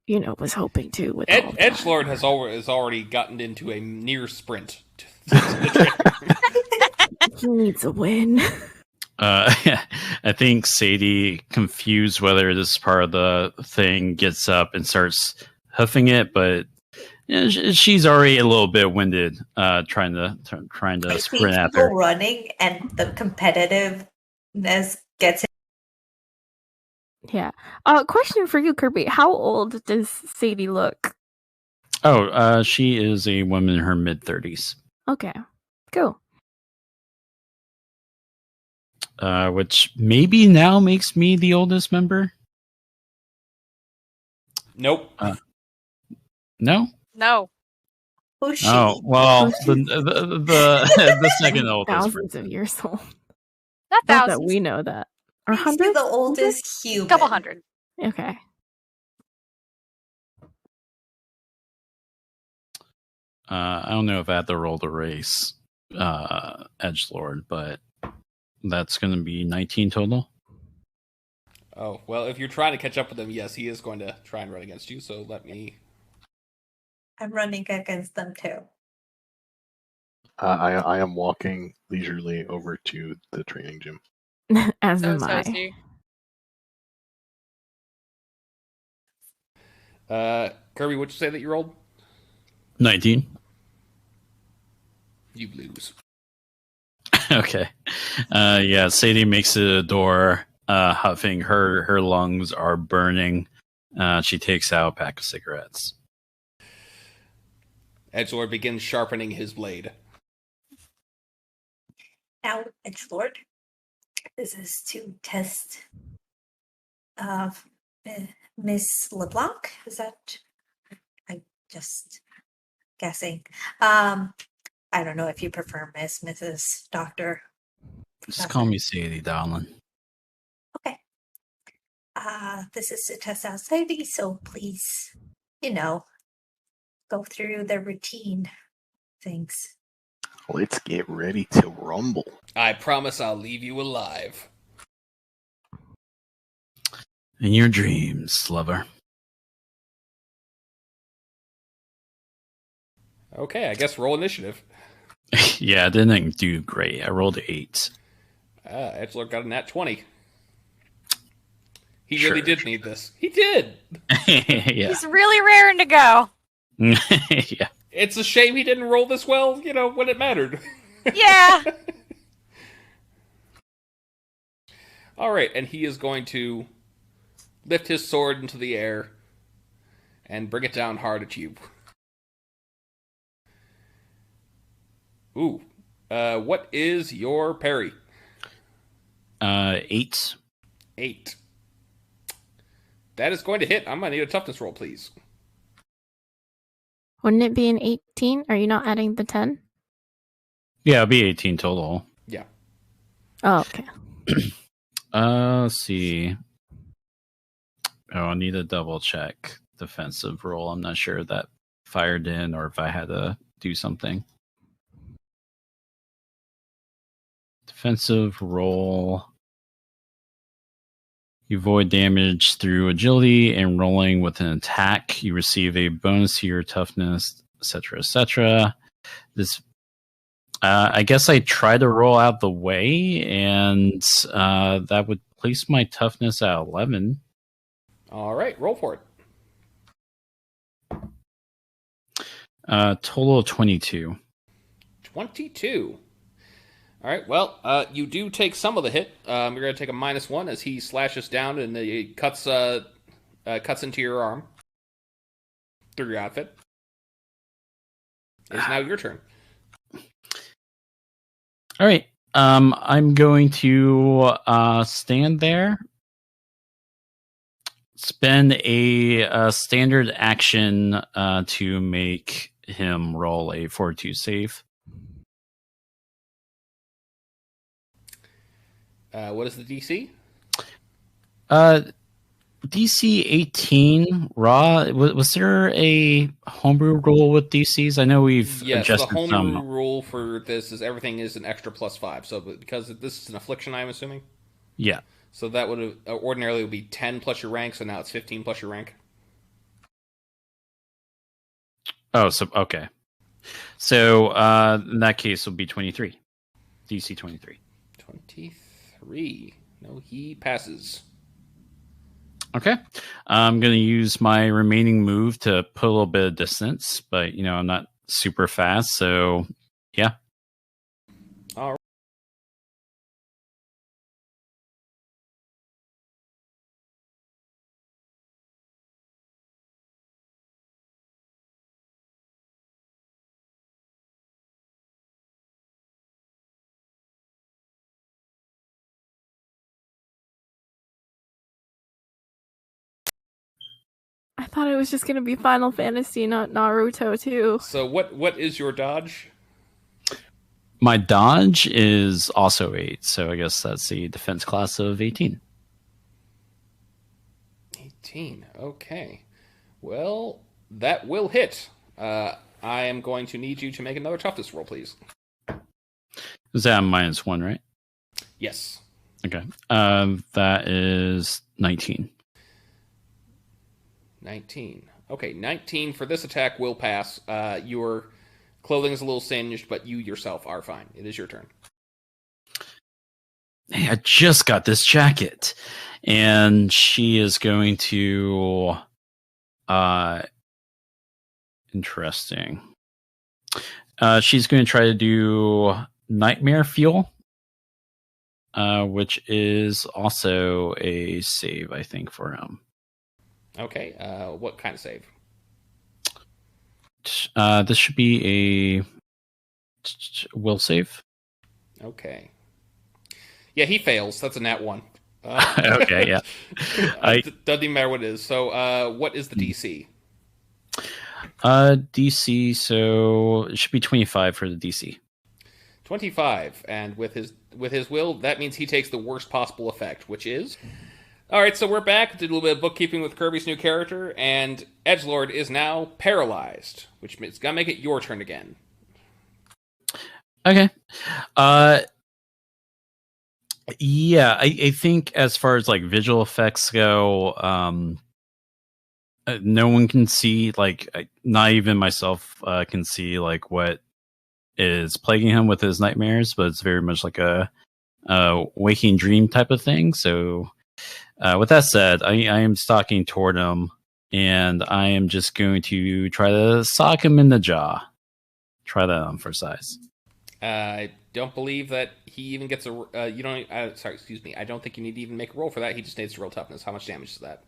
was hoping to. With Edgelord has already gotten into a near sprint. He needs a win. I think Sadie, confused whether this part of the thing, gets up and starts hoofing it, but she's already a little bit winded, trying to sprint after. Running and the competitiveness gets. Yeah. Question for you, Kerby. How old does Sadie look? Oh, she is a woman in her mid-30s. Okay. Cool. Which maybe now makes me the oldest member. Nope. No. No. Hoshi. Oh well, the second oldest. Thousands of years old. Not Not thousands. that we know that. Or He's the oldest human. Couple hundred. Okay. I don't know if I have to roll the race edgelord, but that's going to be 19 total. Oh, well, if you're trying to catch up with him, yes, he is going to try and run against you, so let me... I'm running against them too. I am walking leisurely over to the training gym. As am So I. is he. Kerby, what'd you say that you rolled? 19. You lose. Okay. Yeah, Sadie makes it to the door, huffing. Her lungs are burning. She takes out a pack of cigarettes. Edgelord begins sharpening his blade. Now, Edgelord, this is to test Miss LeBlanc. Is that? I'm just guessing. I don't know if you prefer Miss, Mrs., Doctor. Just call me Sadie, darling. Okay. This is to test out Sadie, so please, go through the routine things. Let's get ready to rumble. I promise I'll leave you alive. In your dreams, lover. Okay, I guess roll initiative. Yeah, I didn't do great. I rolled 8. Edgelord got a nat 20. He Sure. really did need this. He did! Yeah. He's really raring to go. Yeah. It's a shame he didn't roll this well, when it mattered. Yeah. Alright, and he is going to lift his sword into the air and bring it down hard at you. Ooh. What is your parry? 8. 8. That is going to hit. I'm going to need a toughness roll, please. Wouldn't it be an 18? Are you not adding the 10? Yeah, it'll be 18 total. Yeah. Oh, okay. Let's see. Oh, I need to double check defensive roll. I'm not sure if that fired in or if I had to do something. Defensive roll. You avoid damage through agility and rolling with an attack. You receive a bonus to your toughness, etc., etc. This, I guess I try to roll out the way, and that would place my toughness at 11. All right, roll for it. Total of 22. 22. All right, well, you do take some of the hit. You're going to take a -1 as he slashes down and it cuts into your arm through your outfit. It's now your turn. All right. I'm going to stand there, spend a standard action to make him roll a fortitude save. What is the DC? DC 18 raw. Was there a homebrew rule with DCs? I know we've adjusted the homebrew some. rule for this is everything is an extra +5. So because this is an affliction, I'm assuming. Yeah. So that would ordinarily would be 10 plus your rank. So now it's 15 plus your rank. Oh, so okay. So in that case, it'll be 23. DC 23. 23. No, he passes. Okay. I'm going to use my remaining move to put a little bit of distance, but, I'm not super fast, so, yeah. All right. I thought it was just going to be Final Fantasy, not Naruto, too. So what is your dodge? My dodge is also 8, so I guess that's the defense class of 18. 18. Okay. Well, that will hit. I am going to need you to make another toughness roll, please. Is that -1, right? Yes. Okay. That is 19. 19. Okay, 19 for this attack will pass. Your clothing is a little singed, but you yourself are fine. It is your turn. Hey, I just got this jacket. And she is going to... interesting. She's going to try to do Nightmare Fuel, which is also a save, I think, for him. Okay, what kind of save? This should be a will save. Okay. Yeah, he fails. That's a nat 1. Okay, yeah. Doesn't even matter what it is. So, what is the DC? DC, so it should be 25 for the DC. 25, and with his will, that means he takes the worst possible effect, which is... Alright, so we're back, did a little bit of bookkeeping with Kirby's new character, and Edgelord is now paralyzed, which means it's gonna make it your turn again. Okay. Yeah, I think as far as like visual effects go, no one can see, like, not even myself can see like what is plaguing him with his nightmares, but it's very much like a waking dream type of thing. So with that said, I am stalking toward him, and I am just going to try to sock him in the jaw. Try that on for size. I don't believe that he even gets a... you don't... sorry, excuse me. I don't think you need to even make a roll for that. He just needs to roll toughness. How much damage is that?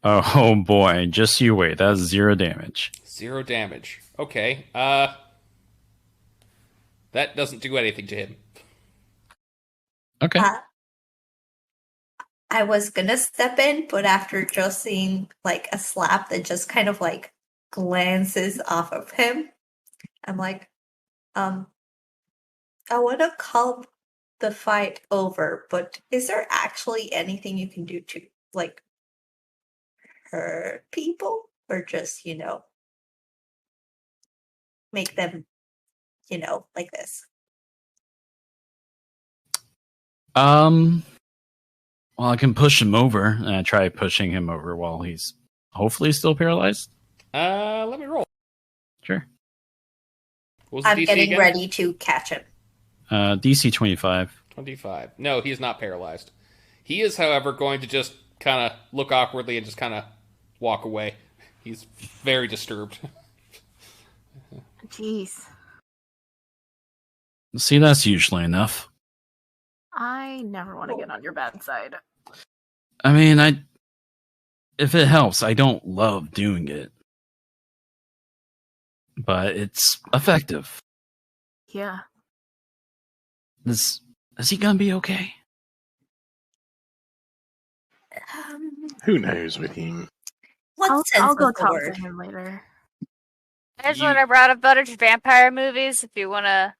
Oh boy, just you wait. That's 0 damage. 0 damage. Okay. That doesn't do anything to him. Okay. I was gonna step in, but after just seeing like a slap that just kind of like glances off of him, I'm like, I want to call the fight over, but is there actually anything you can do to like hurt people, or just make them like this? Well, I can push him over, and I try pushing him over while he's hopefully still paralyzed. Let me roll. Sure. I'm DC getting again? ready to catch him. DC 25. 25. No, he's not paralyzed. He is, however, going to just kind of look awkwardly and just kind of walk away. He's very disturbed. Jeez. See, that's usually enough. I never want to get on your bad side. I mean, if it helps, I don't love doing it. But it's effective. Yeah. Is he gonna be okay? Who knows with him? I'll go talk to him later. Edgelord, I brought a bunch of vampire movies. If you want to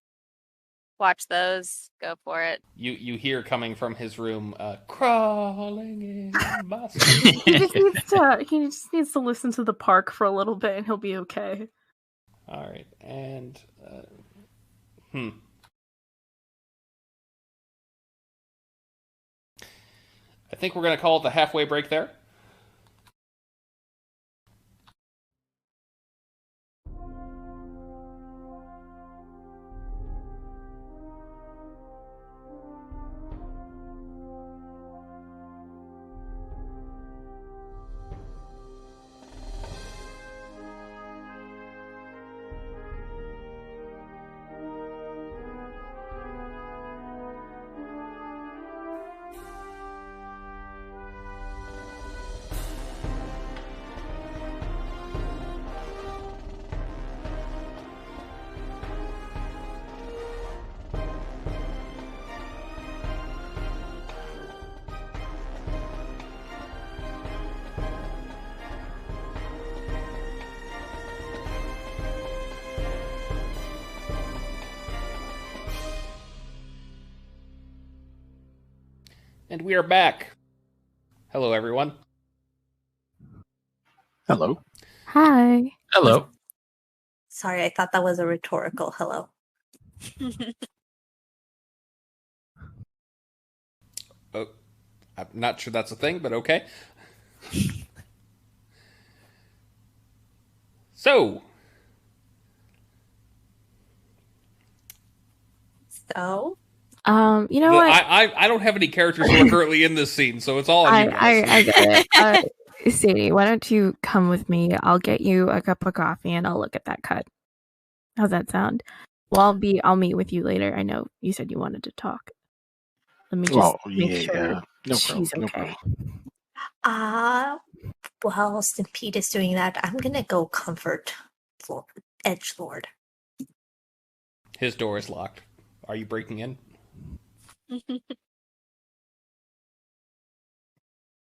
watch those, go for it. You hear coming from his room, crawling in my he just needs to listen to the park for a little bit, and he'll be okay. All right, and I think we're gonna call it the halfway break there. And we are back. Hello, everyone. Hello. Hi. Hello. Sorry, I thought that was a rhetorical hello. Oh, I'm not sure that's a thing, but okay. So, you know what? I don't have any characters who are currently in this scene, so it's all on you guys. I get it. Sadie, why don't you come with me? I'll get you a cup of coffee and I'll look at that cut. How's that sound? Well, I'll meet with you later. I know you said you wanted to talk. Let me just make sure she's okay. While Stampede is doing that, I'm gonna go comfort Edgelord. His door is locked. Are you breaking in?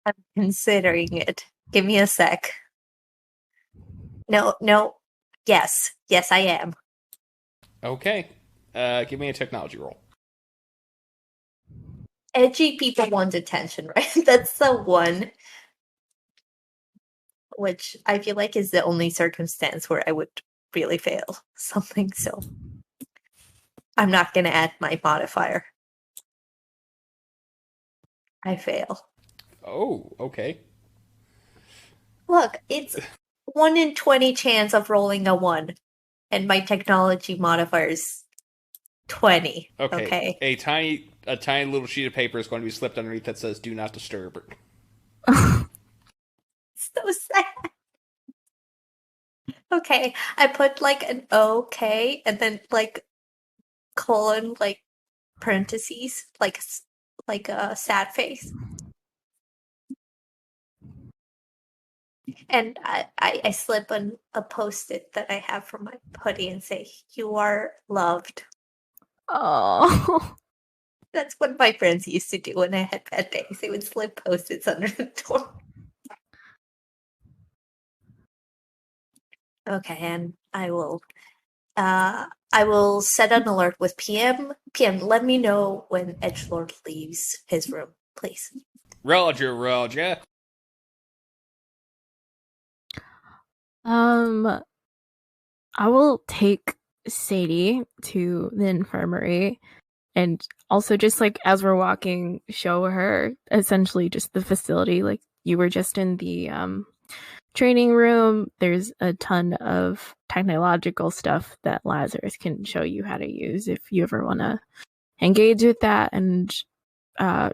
I'm considering it. Give me a sec. No. Yes, I am. Okay. Give me a technology roll. Edgy people want attention, right? That's the one. Which I feel like is the only circumstance where I would really fail something, so I'm not going to add my modifier. I fail. Oh, okay. Look, it's 1 in 20 chance of rolling a 1, and my technology modifier is 20. Okay. A tiny little sheet of paper is going to be slipped underneath that says "Do not disturb." So sad. Okay, I put like an okay and then like colon like parentheses like a sad face. And I slip a post-it that I have from my hoodie and say, "You are loved." Oh. That's what my friends used to do when I had bad days. They would slip post-its under the door. Okay, and I will set an alert with PM. PM, let me know when Edgelord leaves his room, please. Roger. I will take Sadie to the infirmary and also just like as we're walking, show her essentially just the facility. Like you were just in the training room. There's a ton of technological stuff that Lazarus can show you how to use if you ever want to engage with that and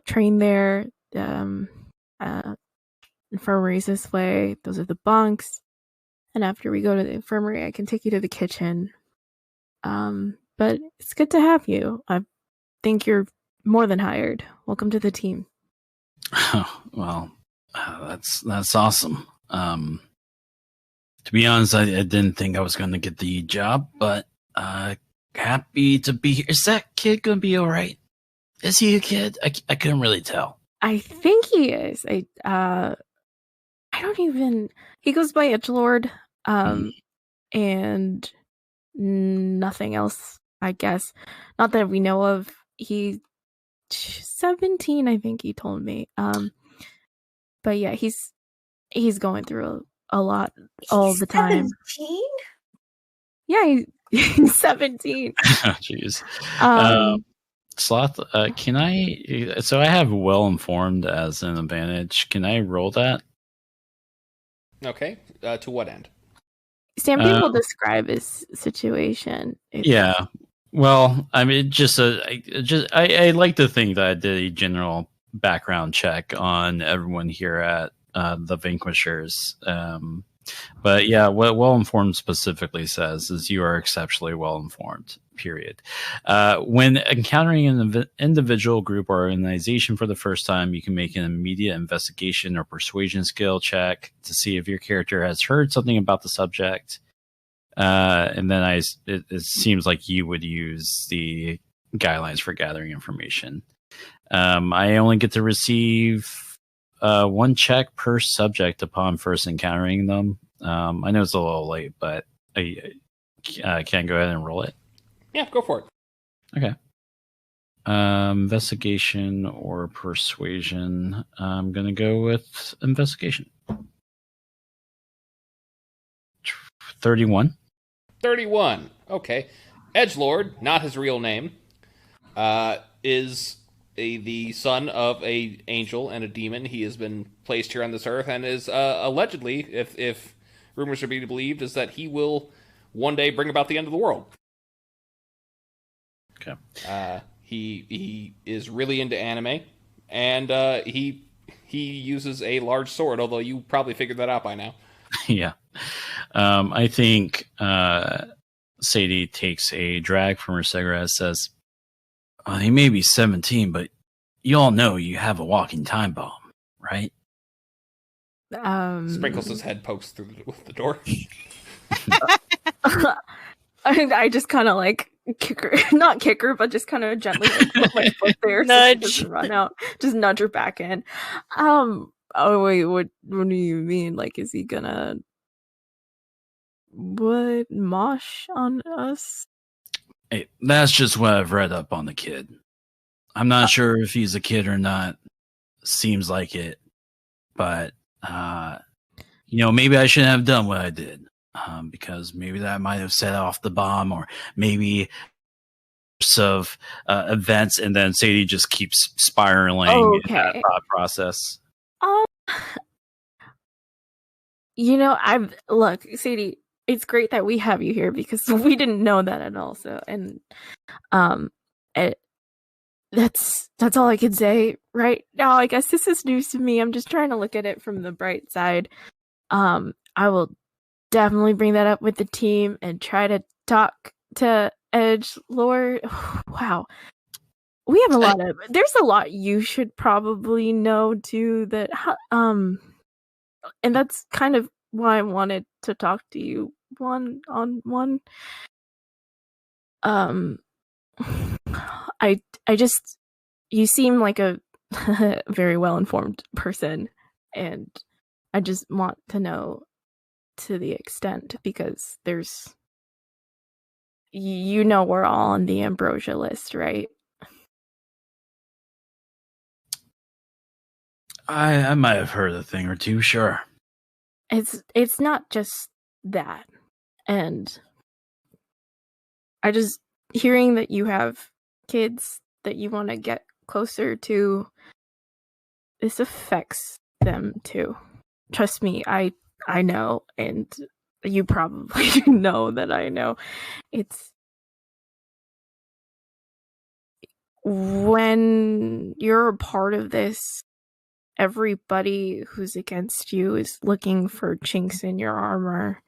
train there. Infirmary's this way. Those are the bunks. And after we go to the infirmary, I can take you to the kitchen. But it's good to have you. I think you're more than hired. Welcome to the team. Well, that's awesome. To be honest, I didn't think I was going to get the job, but happy to be here. Is that kid going to be all right? Is he a kid? I couldn't really tell. I think he is. I don't even. He goes by Edgelord, and nothing else. I guess not that we know of. He's 17, I think he told me. But yeah, he's going through a lot all the time. 17? Yeah, he's 17. Jeez. Sloth, can I? So I have well informed as an advantage. Can I roll that? Okay. To what end? Stampede will describe his situation. Yeah. Well, I mean, I like to think that I did a general background check on everyone here at the Vanquishers. But yeah, what well informed specifically says is you are exceptionally well informed. Period. When encountering an individual, group, or organization for the first time, you can make an immediate investigation or persuasion skill check to see if your character has heard something about the subject. And then it seems like you would use the guidelines for gathering information. I only get to receive one check per subject upon first encountering them. I know it's a little late, but I can go ahead and roll it. Yeah, go for it. Okay. Investigation or persuasion. I'm going to go with investigation. 31. 31. Okay. Edgelord, not his real name, is the son of a angel and a demon. He has been placed here on this earth and is allegedly, if rumors are being believed, is that he will one day bring about the end of the world. Okay. He is really into anime, and he uses a large sword, although you probably figured that out by now. Yeah. I think Sadie takes a drag from her cigarette, says, he may be 17, but you all know you have a walking time bomb, right? Sprinkles his head, pokes through the door. I just kind of like not kick her, but just kind of gently like, put my foot there Nudge. so she doesn't run out. Just nudge her back in. Oh wait, what do you mean? Like, is he gonna mosh on us? Hey, that's just what I've read up on the kid. I'm not sure if he's a kid or not. Seems like it, but maybe I shouldn't have done what I did. Because maybe that might have set off the bomb, or maybe of events, and then Sadie just keeps spiraling in that thought process. Look, Sadie, it's great that we have you here because we didn't know that at all. So, and that's all I can say right now. I guess this is news to me. I'm just trying to look at it from the bright side. I will definitely bring that up with the team and try to talk to Edgelord. Wow. We have there's a lot you should probably know too, that and that's kind of why I wanted to talk to you one-on-one. I just, you seem like a very well-informed person, and I just want to know to the extent, because there's, we're all on the ambrosia list, right? I might have heard a thing or two, sure. It's not just that. And I just, hearing that you have kids that you want to get closer to, this affects them too. Trust me, I know, and you probably know that I know. It's when you're a part of this, everybody who's against you is looking for chinks in your armor.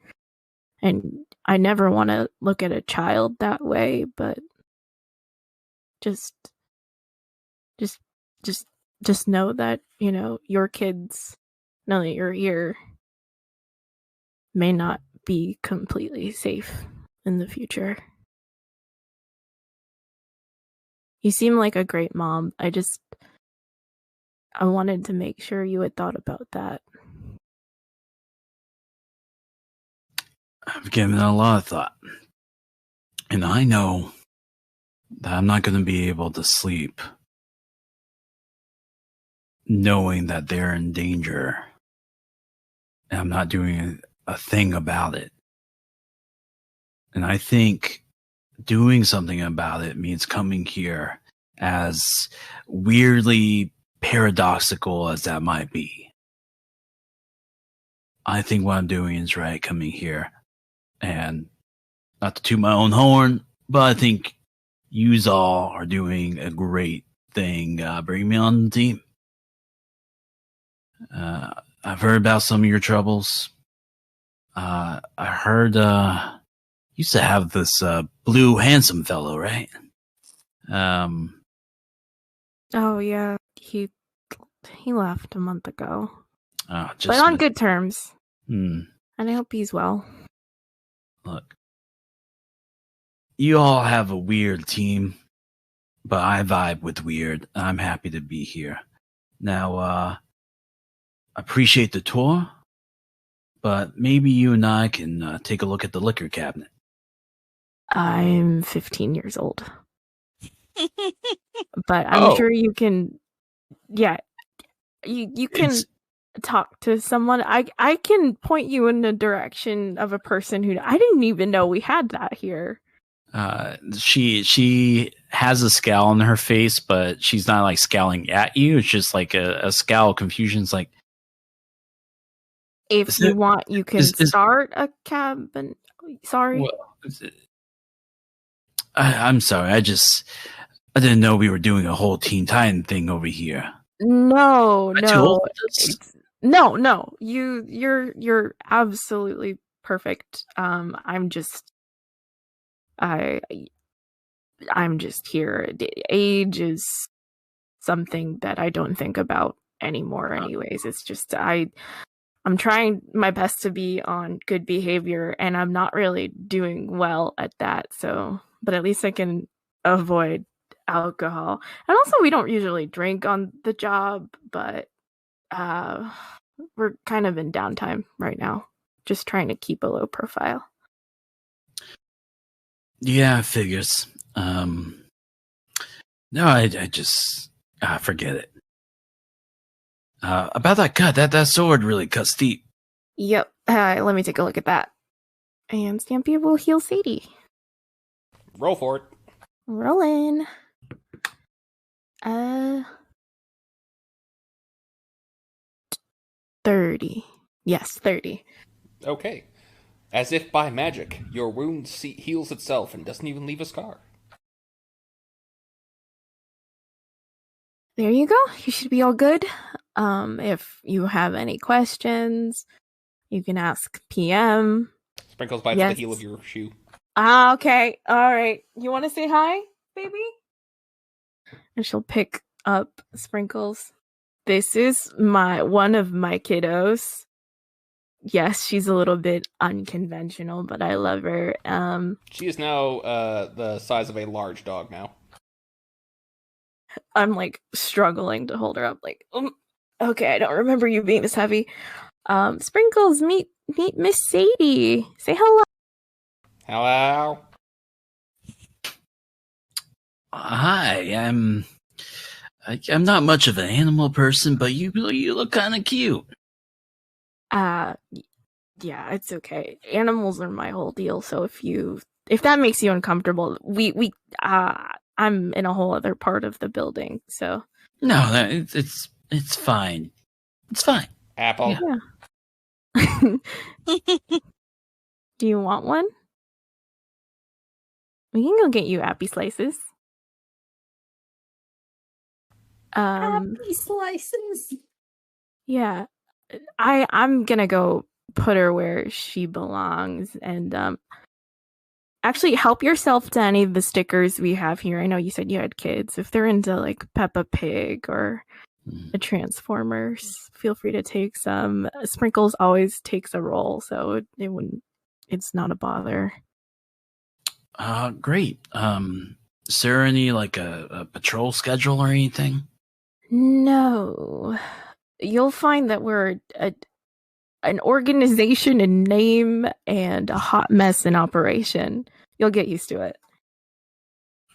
And I never want to look at a child that way, but just know that, your kids, now that you're here, may not be completely safe in the future. You seem like a great mom. I wanted to make sure you had thought about that. I've given it a lot of thought. And I know that I'm not going to be able to sleep knowing that they're in danger. And I'm not doing a thing about it. And I think doing something about it means coming here, as weirdly paradoxical as that might be. I think what I'm doing is right, coming here. And not to toot my own horn, but I think yous all are doing a great thing, bringing me on the team. I've heard about some of your troubles. I heard you used to have this blue handsome fellow, right? Oh yeah, he left a month ago, but on good terms. And I hope he's well. Look, you all have a weird team, but I vibe with weird. I'm happy to be here. Now, appreciate the tour, but maybe you and I can take a look at the liquor cabinet. I'm 15 years old. But I'm sure you can. Yeah, you can. talk to someone. I can point you in the direction of a person who I didn't even know we had that here. She has a scowl on her face, but she's not like scowling at you. It's just like a scowl of confusion. It's like, if you want, you can start a cabin. Sorry. Well, I'm sorry. I didn't know we were doing a whole Teen Titan thing over here. No. You're absolutely perfect. I'm just here. Age is something that I don't think about anymore anyways. It's just I'm trying my best to be on good behavior, and I'm not really doing well at that. So, but at least I can avoid alcohol. And also, we don't usually drink on the job, but we're kind of in downtime right now. Just trying to keep a low profile. Yeah, figures. No, I just forget it. About that cut, that sword really cuts deep. Yep. Let me take a look at that. And Stampede will heal Sadie. Roll for it. Rolling. 30. Yes, 30. Okay. As if by magic, your wound heals itself and doesn't even leave a scar. There you go. You should be all good. If you have any questions, you can ask PM. Sprinkles bites the heel of your shoe. Okay. All right. You want to say hi, baby? And she'll pick up Sprinkles. This is one of my kiddos. Yes, she's a little bit unconventional, but I love her. She is now the size of a large dog now. I'm like struggling to hold her up. Like, okay, I don't remember you being this heavy. Sprinkles, meet Miss Sadie. Say hello. Hello. Hi, I'm not much of an animal person, but you look kind of cute. Yeah, it's okay. Animals are my whole deal. So if that makes you uncomfortable, I'm in a whole other part of the building. So no, it's fine. It's fine. Apple. Yeah. Do you want one? We can go get you appy slices. Appy slices. Yeah. I'm gonna go put her where she belongs, and actually help yourself to any of the stickers we have here. I know you said you had kids. If they're into like Peppa Pig or the Transformers, feel free to take some. Sprinkles always takes a roll, so it's not a bother. Great. Is there any like a patrol schedule or anything? No. You'll find that we're an organization in name and a hot mess in operation. You'll get used to it.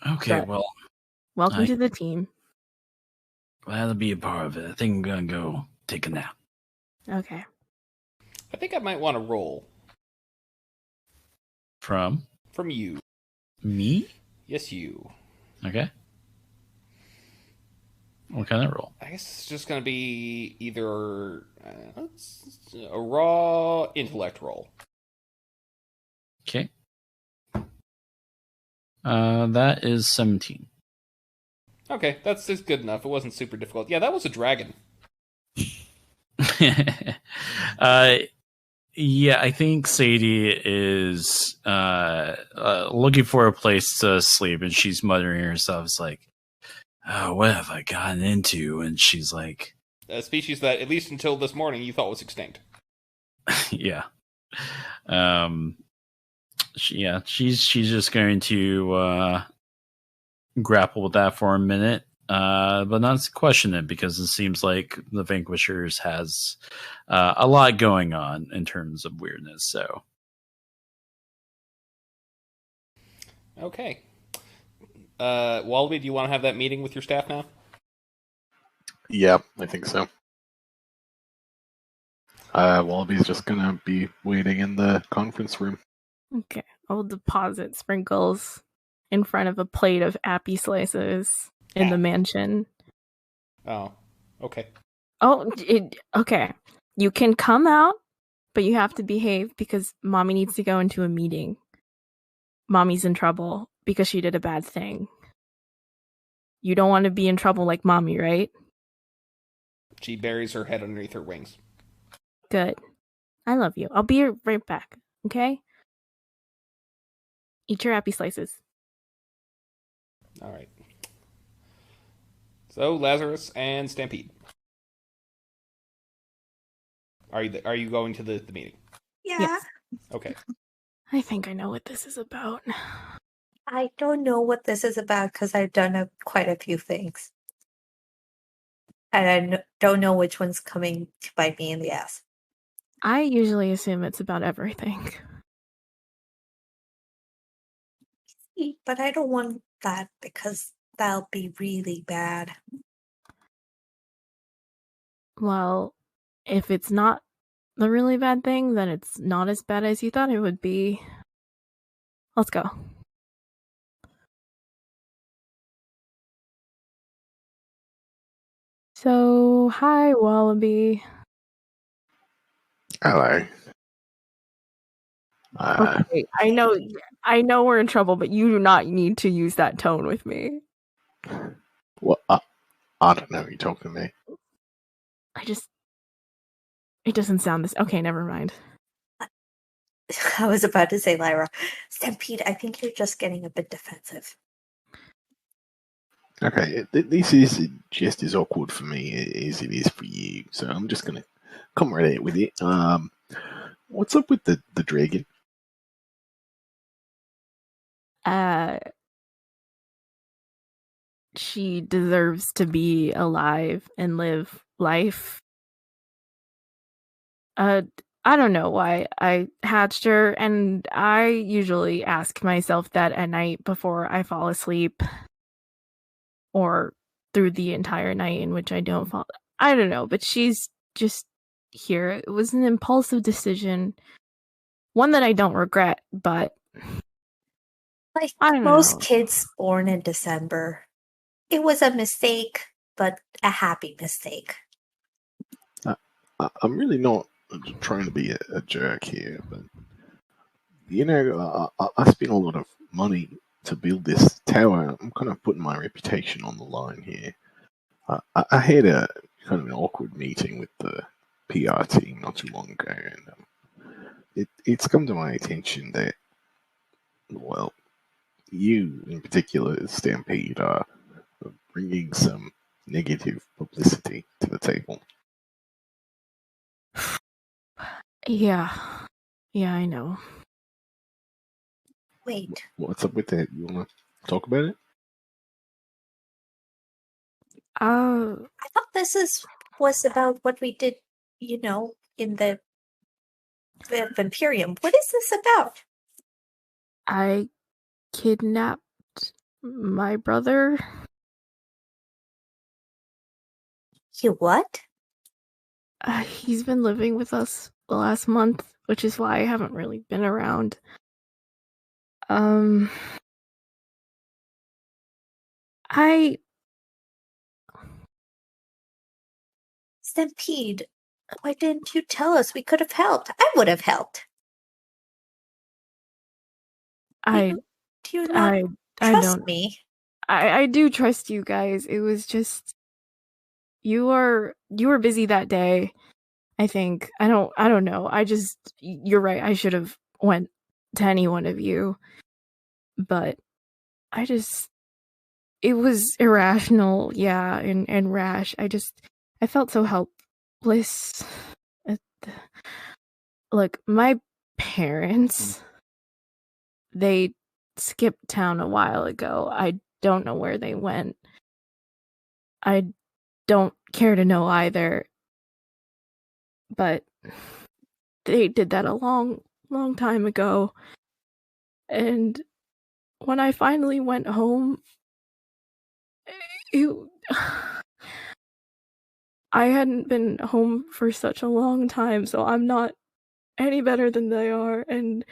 Okay, But well, welcome to the team. Glad to be a part of it. I think I'm gonna go take a nap. Okay. I think I might want to roll. From you. Me? Yes, you. Okay. What kind of roll? I guess it's just going to be either a raw intellect roll. Okay. That is 17. Okay, that's just good enough. It wasn't super difficult. Yeah, that was a dragon. Yeah, I think Sadie is looking for a place to sleep, and she's muttering to herself, "It's like, oh, what have I gotten into?" And she's like, a species that, at least until this morning, you thought was extinct. yeah. She's just going to grapple with that for a minute, but not question it, because it seems like the Vanquishers has a lot going on in terms of weirdness. So, okay. Wallaby, do you want to have that meeting with your staff now? Yeah, I think so. Wallaby's just gonna be waiting in the conference room. Okay. I'll deposit sprinkles in front of a plate of appy slices in the mansion. Oh, okay. Oh, okay. You can come out, but you have to behave because mommy needs to go into a meeting. Mommy's in trouble because she did a bad thing. You don't want to be in trouble like mommy, right? She buries her head underneath her wings. Good. I love you. I'll be right back, okay? Eat your happy slices. All right. So, Lazarus and Stampede. Are you going to the meeting? Yeah. Yes. Okay. I think I know what this is about. I don't know what this is about because I've done quite a few things. And I don't know which one's coming to bite me in the ass. I usually assume it's about everything. But I don't want that because that'll be really bad. Well, if it's not the really bad thing, then it's not as bad as you thought it would be. Let's go. So, hi, Wallaby. Hello. Okay, I know we're in trouble, but you do not need to use that tone with me. Well, I don't know. You're talking to me. It doesn't sound this. Okay, never mind. I was about to say, Lyra. Stampede, I think you're just getting a bit defensive. Okay, this is just as awkward for me as it is for you, so I'm just gonna come right out with it. What's up with the dragon? She deserves to be alive and live life. I don't know why I hatched her, and I usually ask myself that at night before I fall asleep, or through the entire night in which I don't fall. I don't know, but she's just here. It was an impulsive decision, one that I don't regret, but Like I don't most know. kids born in December, it was a mistake, but a happy mistake. I'm really not trying to be a jerk here, but you know, I spent a lot of money to build this tower. I'm kind of putting my reputation on the line here. I had a kind of an awkward meeting with the PR team not too long ago, and it's come to my attention that, well, you in particular, Stampede, are bringing some negative publicity to the table. Yeah, I know. Wait. What's up with that? You want to talk about it? I thought this was about what we did, in the Vampirium. What is this about? I kidnapped my brother. You what? He's been living with us the last month, which is why I haven't really been around. Stampede, why didn't you tell us? We could have helped. I would have helped. Do you not trust me? I do trust you guys. It was just you were busy that day. I think I don't know. You're right. I should have went to any one of you, but it was irrational, yeah, and rash. I felt so helpless. Look, my parents, they skipped town a while ago. I don't know where they went. I don't care to know either. But they did that a long, long time ago. And when I finally went home, I hadn't been home for such a long time, so I'm not any better than they are, and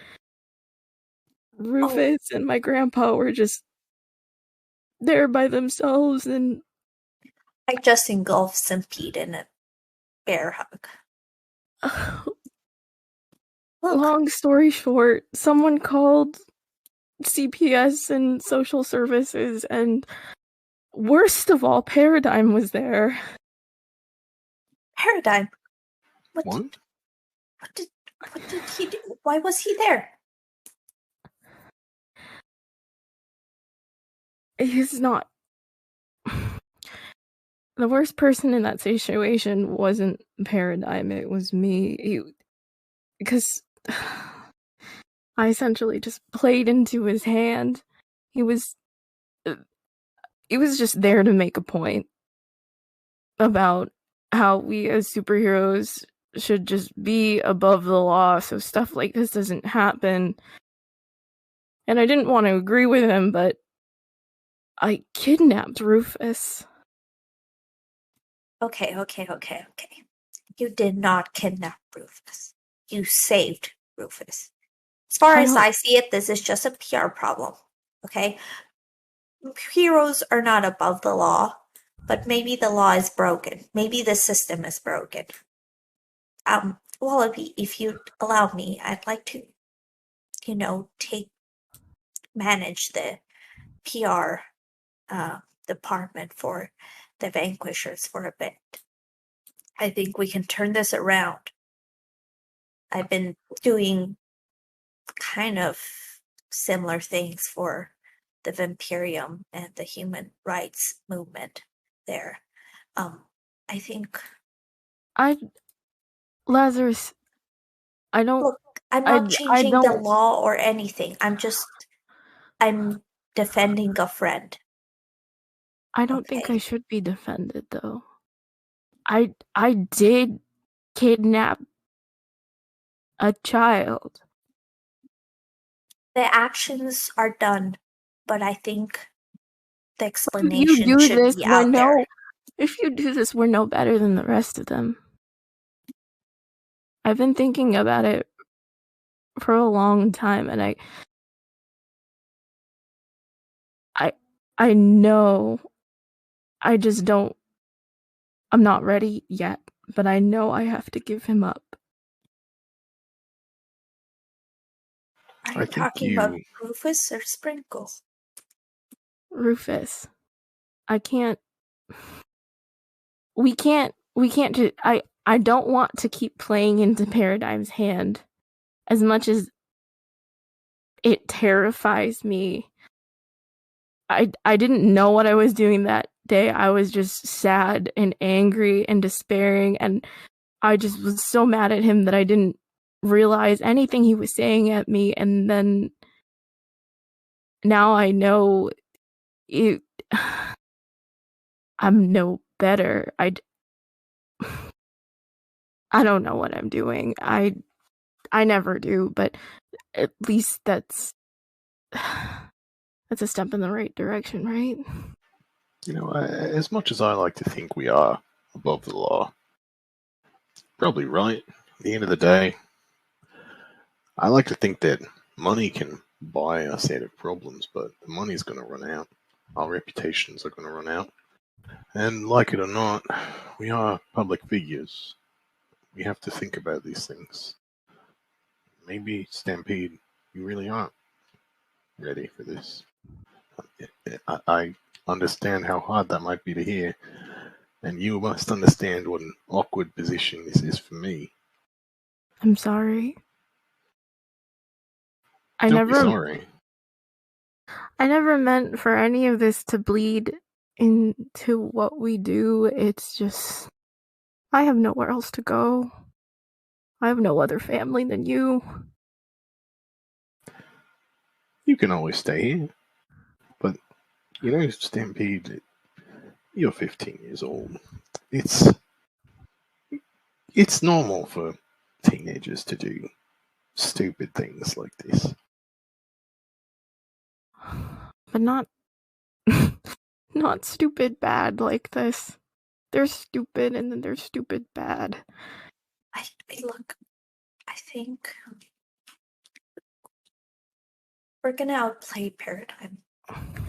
Rufus and my grandpa were just there by themselves, and I just engulfed Stampede in a bear hug. long story short, someone called CPS and social services, and worst of all, Paradigm was there. Paradigm? What? What did he do? Why was he there? He's not. The worst person in that situation wasn't Paradigm, it was me. Because I essentially just played into his hand. He was just there to make a point about how we as superheroes should just be above the law so stuff like this doesn't happen. And I didn't want to agree with him, but I kidnapped Rufus. Okay. You did not kidnap Rufus. You saved Rufus. As far as I see it, this is just a PR problem. Okay? Heroes are not above the law, but maybe the law is broken. Maybe the system is broken. Wallaby, if you'd allow me, I'd like to, manage the PR department for the Vanquishers for a bit. I think we can turn this around. I've been doing kind of similar things for the Vampirium and the human rights movement there. I think... Lazarus, I don't... Look, I'm not changing the law or anything. I'm defending a friend. I don't think I should be defended, though. I did kidnap a child. The actions are done, but I think the explanation should be out there. If you do this, we're no better than the rest of them. I've been thinking about it for a long time, and I know I just don't... I'm not ready yet, but I know I have to give him up. Are you talking about Rufus or Sprinkle? Rufus. I can't... We can't just... I don't want to keep playing into Paradigm's hand as much as it terrifies me. I didn't know what I was doing that day. I was just sad and angry and despairing, and I just was so mad at him that I didn't realize anything he was saying at me, and then now I know I'm no better. I don't know what I'm doing. I never do, but at least that's a step in the right direction, right? As much as I like to think we are above the law, probably right. At the end of the day, I like to think that money can buy us out of problems, but the money's going to run out. Our reputations are going to run out. And like it or not, we are public figures. We have to think about these things. Maybe, Stampede, you really aren't ready for this. I understand how hard that might be to hear, and you must understand what an awkward position this is for me. I'm sorry. Don't be sorry. I never meant for any of this to bleed into what we do. It's just, I have nowhere else to go. I have no other family than you. You can always stay here. But, Stampede, you're 15 years old. It's normal for teenagers to do stupid things like this. But not stupid bad like this. They're stupid, and then they're stupid bad. I think we're gonna outplay Paradigm.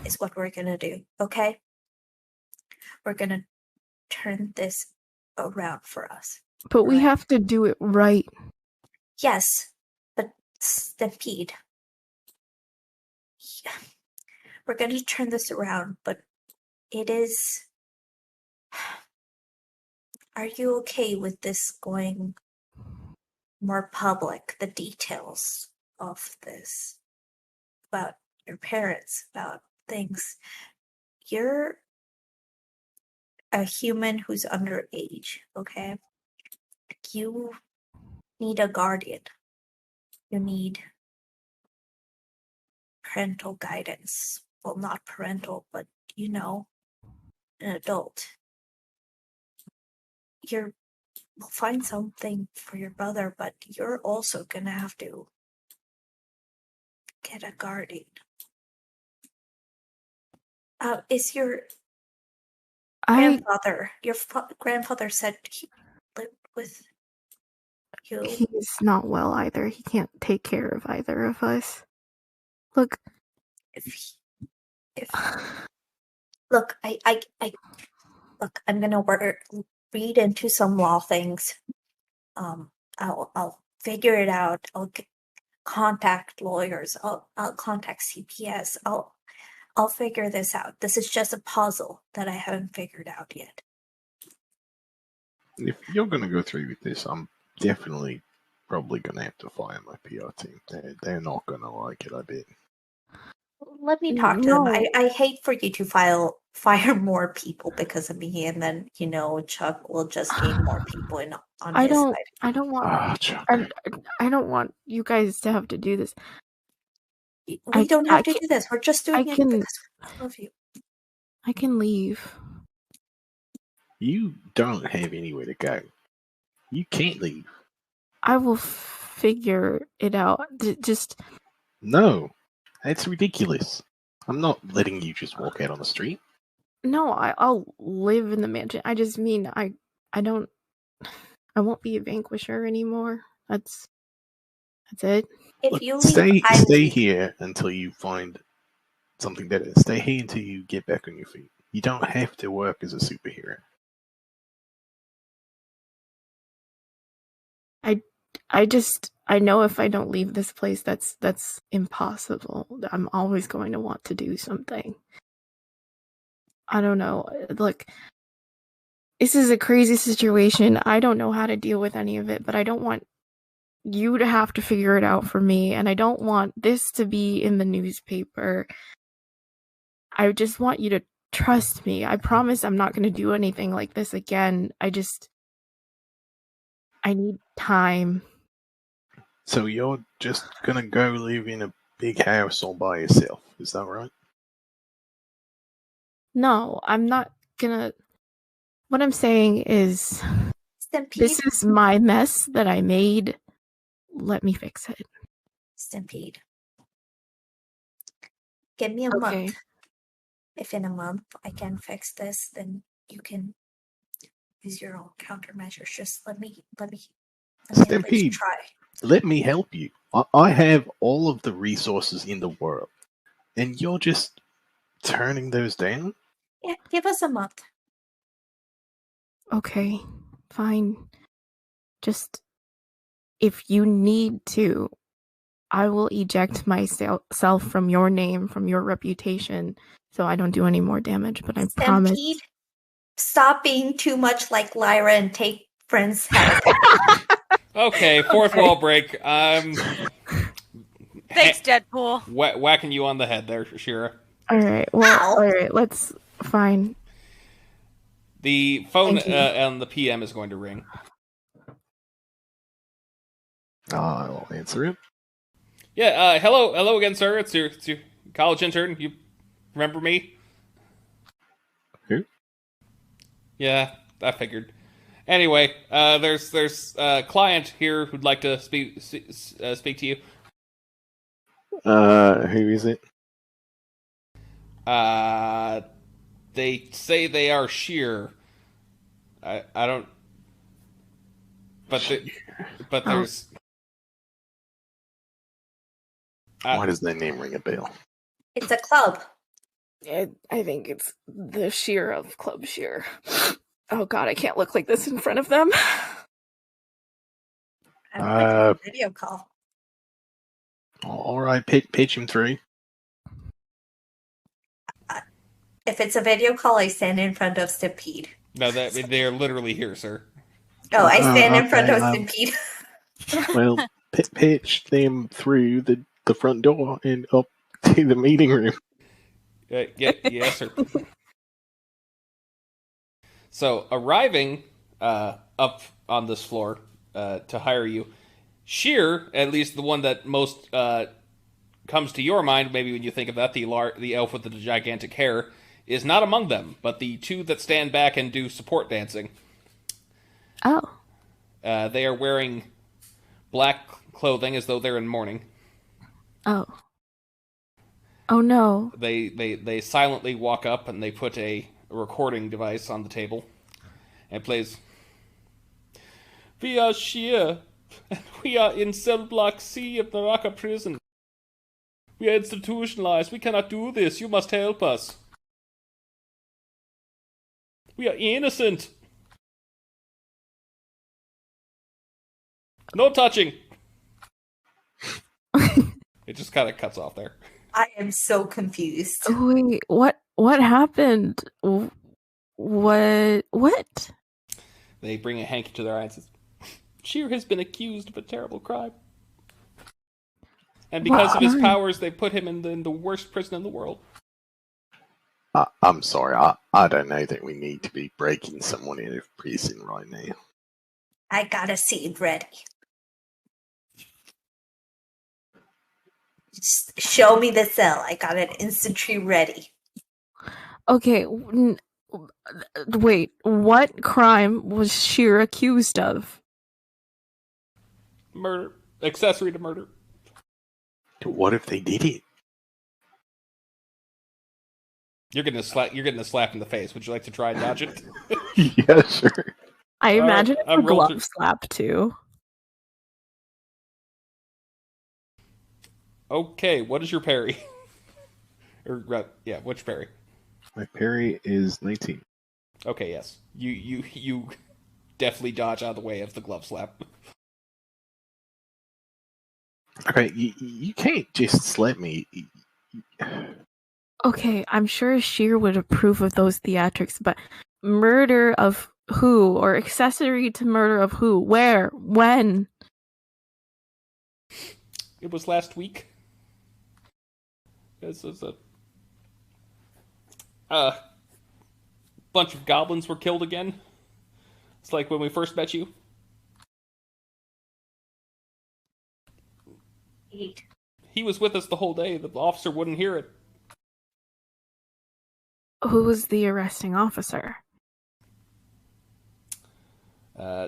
Is what we're gonna do. Okay. We're gonna turn this around for us. But we have to do it right. Yes, but Stampede. Yeah. We're going to turn this around, but it is... Are you okay with this going more public, the details of this? About your parents, about things. You're a human who's underage, okay? You need a guardian. You need parental guidance. Well, not parental, but, an adult. We'll find something for your brother, but you're also gonna have to get a guardian. Is your grandfather, your grandfather said he lived with you? He's not well either. He can't take care of either of us. Look. Look, I'm gonna read into some law things. I'll figure it out. I'll contact lawyers. I'll contact CPS. I'll figure this out. This is just a puzzle that I haven't figured out yet. If you're gonna go through with this, I'm definitely probably gonna have to fire my PR team. They're not gonna like it, I bet. Let me talk to them. I hate for you to fire more people because of me, and then Chuck will just gain more people on his side. I don't want. Chuck. I don't want you guys to have to do this. We don't have to do this. We're just doing it because I love you. I can leave. You don't have anywhere to go. You can't leave. I will figure it out. Just no. That's ridiculous. I'm not letting you just walk out on the street. No, I'll live in the mansion. I just mean I won't be a Vanquisher anymore. That's it. If you leave, stay here until you find something better. Stay here until you get back on your feet. You don't have to work as a superhero. I know if I don't leave this place, that's impossible. I'm always going to want to do something. I don't know. Look, this is a crazy situation. I don't know how to deal with any of it, but I don't want you to have to figure it out for me, and I don't want this to be in the newspaper. I just want you to trust me. I promise I'm not going to do anything like this again. I need time. So you're just gonna go live in a big house all by yourself, is that right? No, I'm not gonna... What I'm saying is... Stampede. This is my mess that I made. Let me fix it. Stampede. Give me a month. If in a month I can fix this, then you can use your own countermeasures. Just let me Stampede, try. Let me help you. I have all of the resources in the world, and you're just turning those down? Yeah, give us a month. Okay, fine. Just, if you need to, I will eject myself from your name, from your reputation, so I don't do any more damage, but I promise. Stop being too much like Lyra and take friends' help. Okay, fourth wall break. Thanks, Deadpool. Whacking you on the head there, Shira. Alright, well, alright, let's... Fine. The phone on the PM is going to ring. I'll answer it. Yeah, hello again, sir. It's your college intern. You remember me? Who? Yeah, I figured. Anyway, there's a client here who'd like to speak to you. Who is it? They say they are Shira. I don't. But there's. Why does that name ring a bell? It's a club. I think it's the Shira of Club Shira. Oh god, I can't look like this in front of them. Video call. All right, pitch him through. If it's a video call, I stand in front of Stampede. No, they're literally here, sir. Oh, I stand in front of Stampede. Well, pitch them through the front door and up to the meeting room. Yes, sir. So, arriving up on this floor to hire you, Shira, at least the one that most comes to your mind, maybe when you think of that, the elf with the gigantic hair, is not among them, but the two that stand back and do support dancing. Oh. They are wearing black clothing as though they're in mourning. Oh. Oh no. They silently walk up and they put a recording device on the table and it plays, "We are Shira, and we are in cell block C of the Raqqa prison. We are institutionalized. We cannot do this. You must help us. We are innocent. No touching." It just kind of cuts off there. I am so confused. Wait, what happened? What? They bring a hanky to their eyes and says, "Shira has been accused of a terrible crime. And because of his powers, they put him in the worst prison in the world." I'm sorry, I don't know that we need to be breaking someone out of prison right now. I got a seed ready. Just show me the cell. I got an infantry ready. Okay, wait, what crime was Shira accused of? Murder. Accessory to murder. What if they did it? You're getting a slap in the face. Would you like to try and dodge it? Yeah, sure. I imagine right, it's a glove slap too. Okay, what is your parry? Which parry? My parry is 19. Okay, yes. You definitely dodge out of the way of the glove slap. Okay, you can't just slap me. Okay, I'm sure Shira would approve of those theatrics, but murder of who? Or accessory to murder of who? Where? When? It was last week. This is a bunch of goblins were killed again. It's like when we first met you. He was with us the whole day. The officer wouldn't hear it. Who was the arresting officer?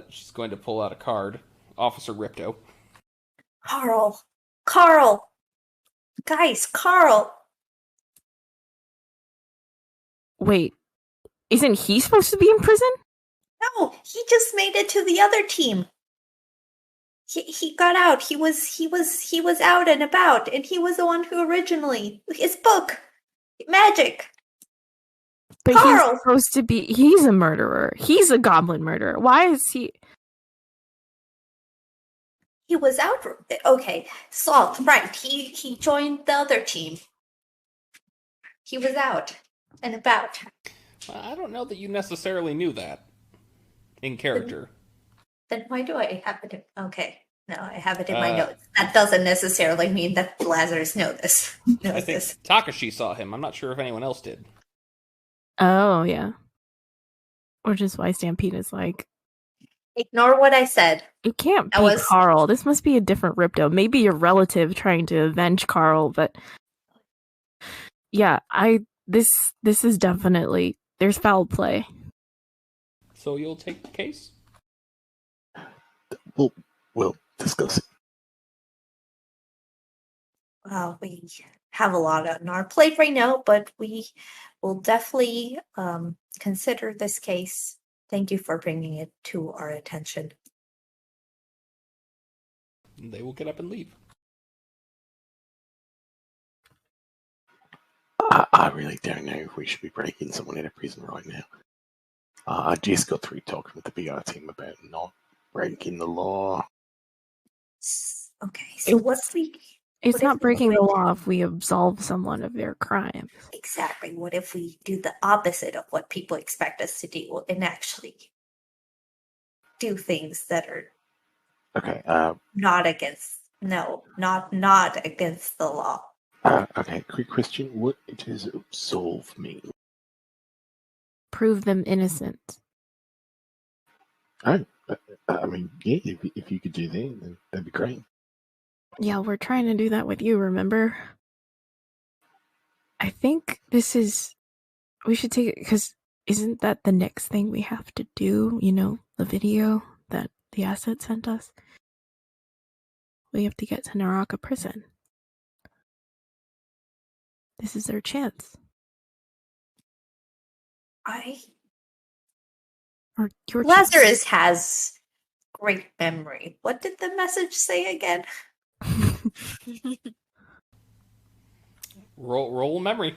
She's going to pull out a card. Officer Ripto. Carl! Guys, Carl! Wait, isn't he supposed to be in prison? No, he just made it to the other team. He got out. He was out and about, and he was the one who originally his book, magic. But Carl! He's supposed to be. He's a murderer. He's a goblin murderer. Why is he? He was out. Okay, Sloth. Right. He joined the other team. He was out and about. I don't know that you necessarily knew that in character. Then why do I have it? Okay, no, I have it in my notes. That doesn't necessarily mean that Lazarus knows this. I think Takashi saw him. I'm not sure if anyone else did. Oh yeah, which is why Stampede is like, ignore what I said. It can't be Carl. This must be a different Ripto. Maybe your relative trying to avenge Carl, but yeah, this is definitely there's foul play. So you'll take the case? We'll discuss it. Well, we have a lot on our plate right now, but we will definitely consider this case Thank you for bringing it to our attention. They will get up and leave. I really don't know if we should be breaking someone in a prison right now. I just got through talking with the BR team about not breaking the law. Okay, so It's not breaking the law if we absolve someone of their crime. Exactly. What if we do the opposite of what people expect us to do and actually do things that are not against the law? Okay, quick question. What does absolve mean? Prove them innocent. Oh, I mean, yeah, if you could do that, then that'd be great. Yeah, we're trying to do that with you, remember? I think we should take it, because isn't that the next thing we have to do? You know, the video that the asset sent us? We have to get to Naraka prison. This is our chance. Lazarus has great memory. What did the message say again? Roll memory.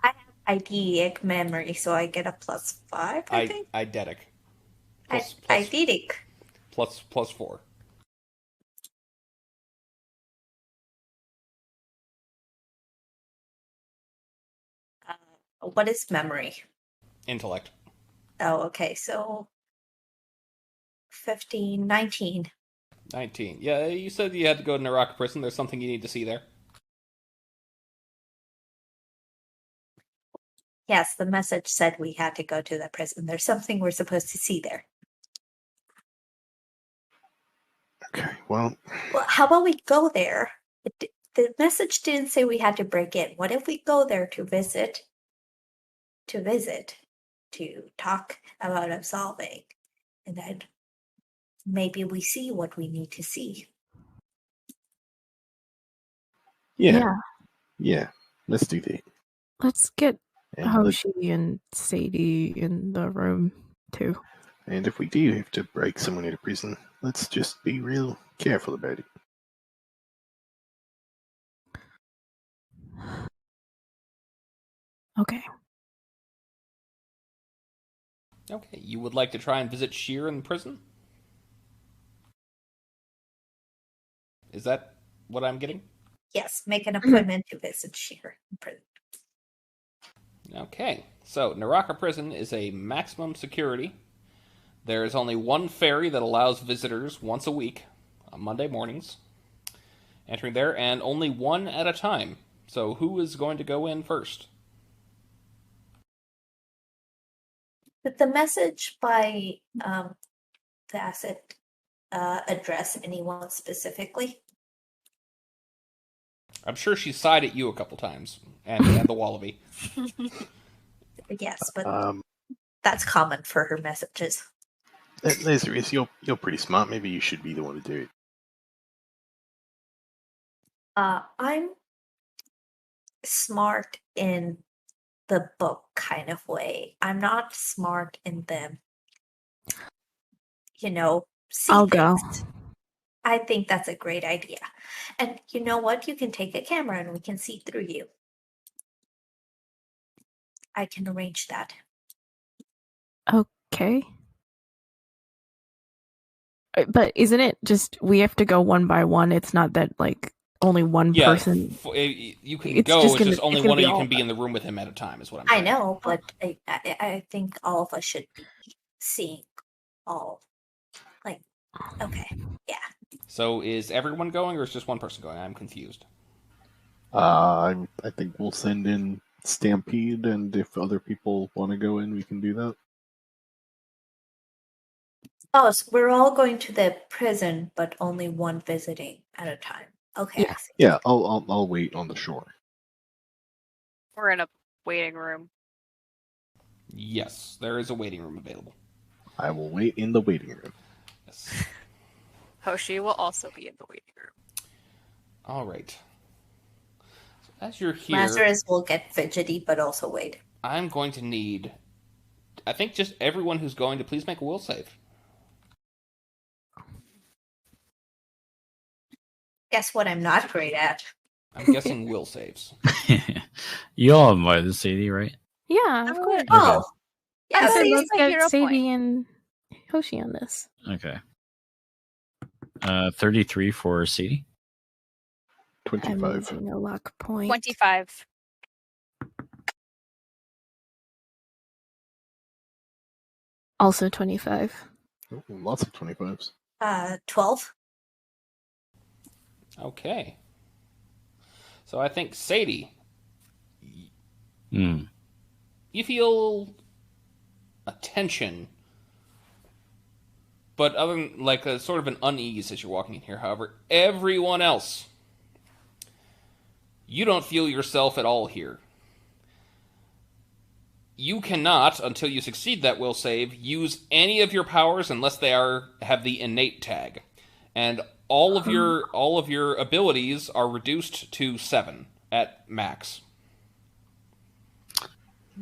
I have eidetic memory, so I get a +5, I think. Eidetic. Eidetic. +4. What is memory? Intellect. Oh, okay, so 15, 19. 19. Yeah, you said you had to go to Naraka prison. There's something you need to see there. Yes, the message said we had to go to the prison. There's something we're supposed to see there. Okay, well, how about we go there? The message didn't say we had to break in. What if we go there to visit, to talk about absolving, and then maybe we see what we need to see. Yeah. Let's do that. Let's get Hoshi and Sadie in the room too. And if we do have to break someone into prison, let's just be real careful about it. Okay. Okay, you would like to try and visit Shira in prison? Is that what I'm getting? Yes, make an appointment to visit Shira in prison. Okay, so Naraka prison is a maximum security. There is only one ferry that allows visitors once a week, on Monday mornings, entering there, and only one at a time. So who is going to go in first? Did the message by the asset address anyone specifically? I'm sure she sighed at you a couple times, and the Wallaby. Yes, but that's common for her messages. Lazarus, you're pretty smart. Maybe you should be the one to do it. I'm smart in the book kind of way. I'm not smart in the, I'll go. I think that's a great idea. And you know what? You can take a camera and we can see through you. I can arrange that. Okay. But isn't it just we have to go one by one? It's not that only one person. You can go. It's just only one of you can be in the room with him at a time. Is what I'm saying. I know, but I think all of us should be seeing all. Okay, yeah. So is everyone going, or is just one person going? I'm confused. I think we'll send in Stampede, and if other people want to go in, we can do that. Oh, so we're all going to the prison, but only one visiting at a time. Okay. Yeah. I'll wait on the shore. We're in a waiting room. Yes, there is a waiting room available. I will wait in the waiting room. Yes. Hoshi will also be in the waiting room. All right. So as you're here, Lazarus will get fidgety, but also wait. I'm going to need I think just everyone who's going to please make a will save. Guess what I'm not great at? I'm guessing will saves. You all invited Sadie, right? Yeah, of course. Oh. Yeah, I said Sadie's let's a get hero Sadie point. and Hoshi on this. Okay. 33 for Sadie. 25. I'm using a luck point. 25. Also 25. Oh, lots of 25s. 12. Okay. So I think Sadie, Hmm. you feel a tension, but other than like a sort of an unease as you're walking in here. However, everyone else, you don't feel yourself at all here. You cannot, until you succeed that will save, use any of your powers unless they have the innate tag, and all of your abilities are reduced to 7 at max.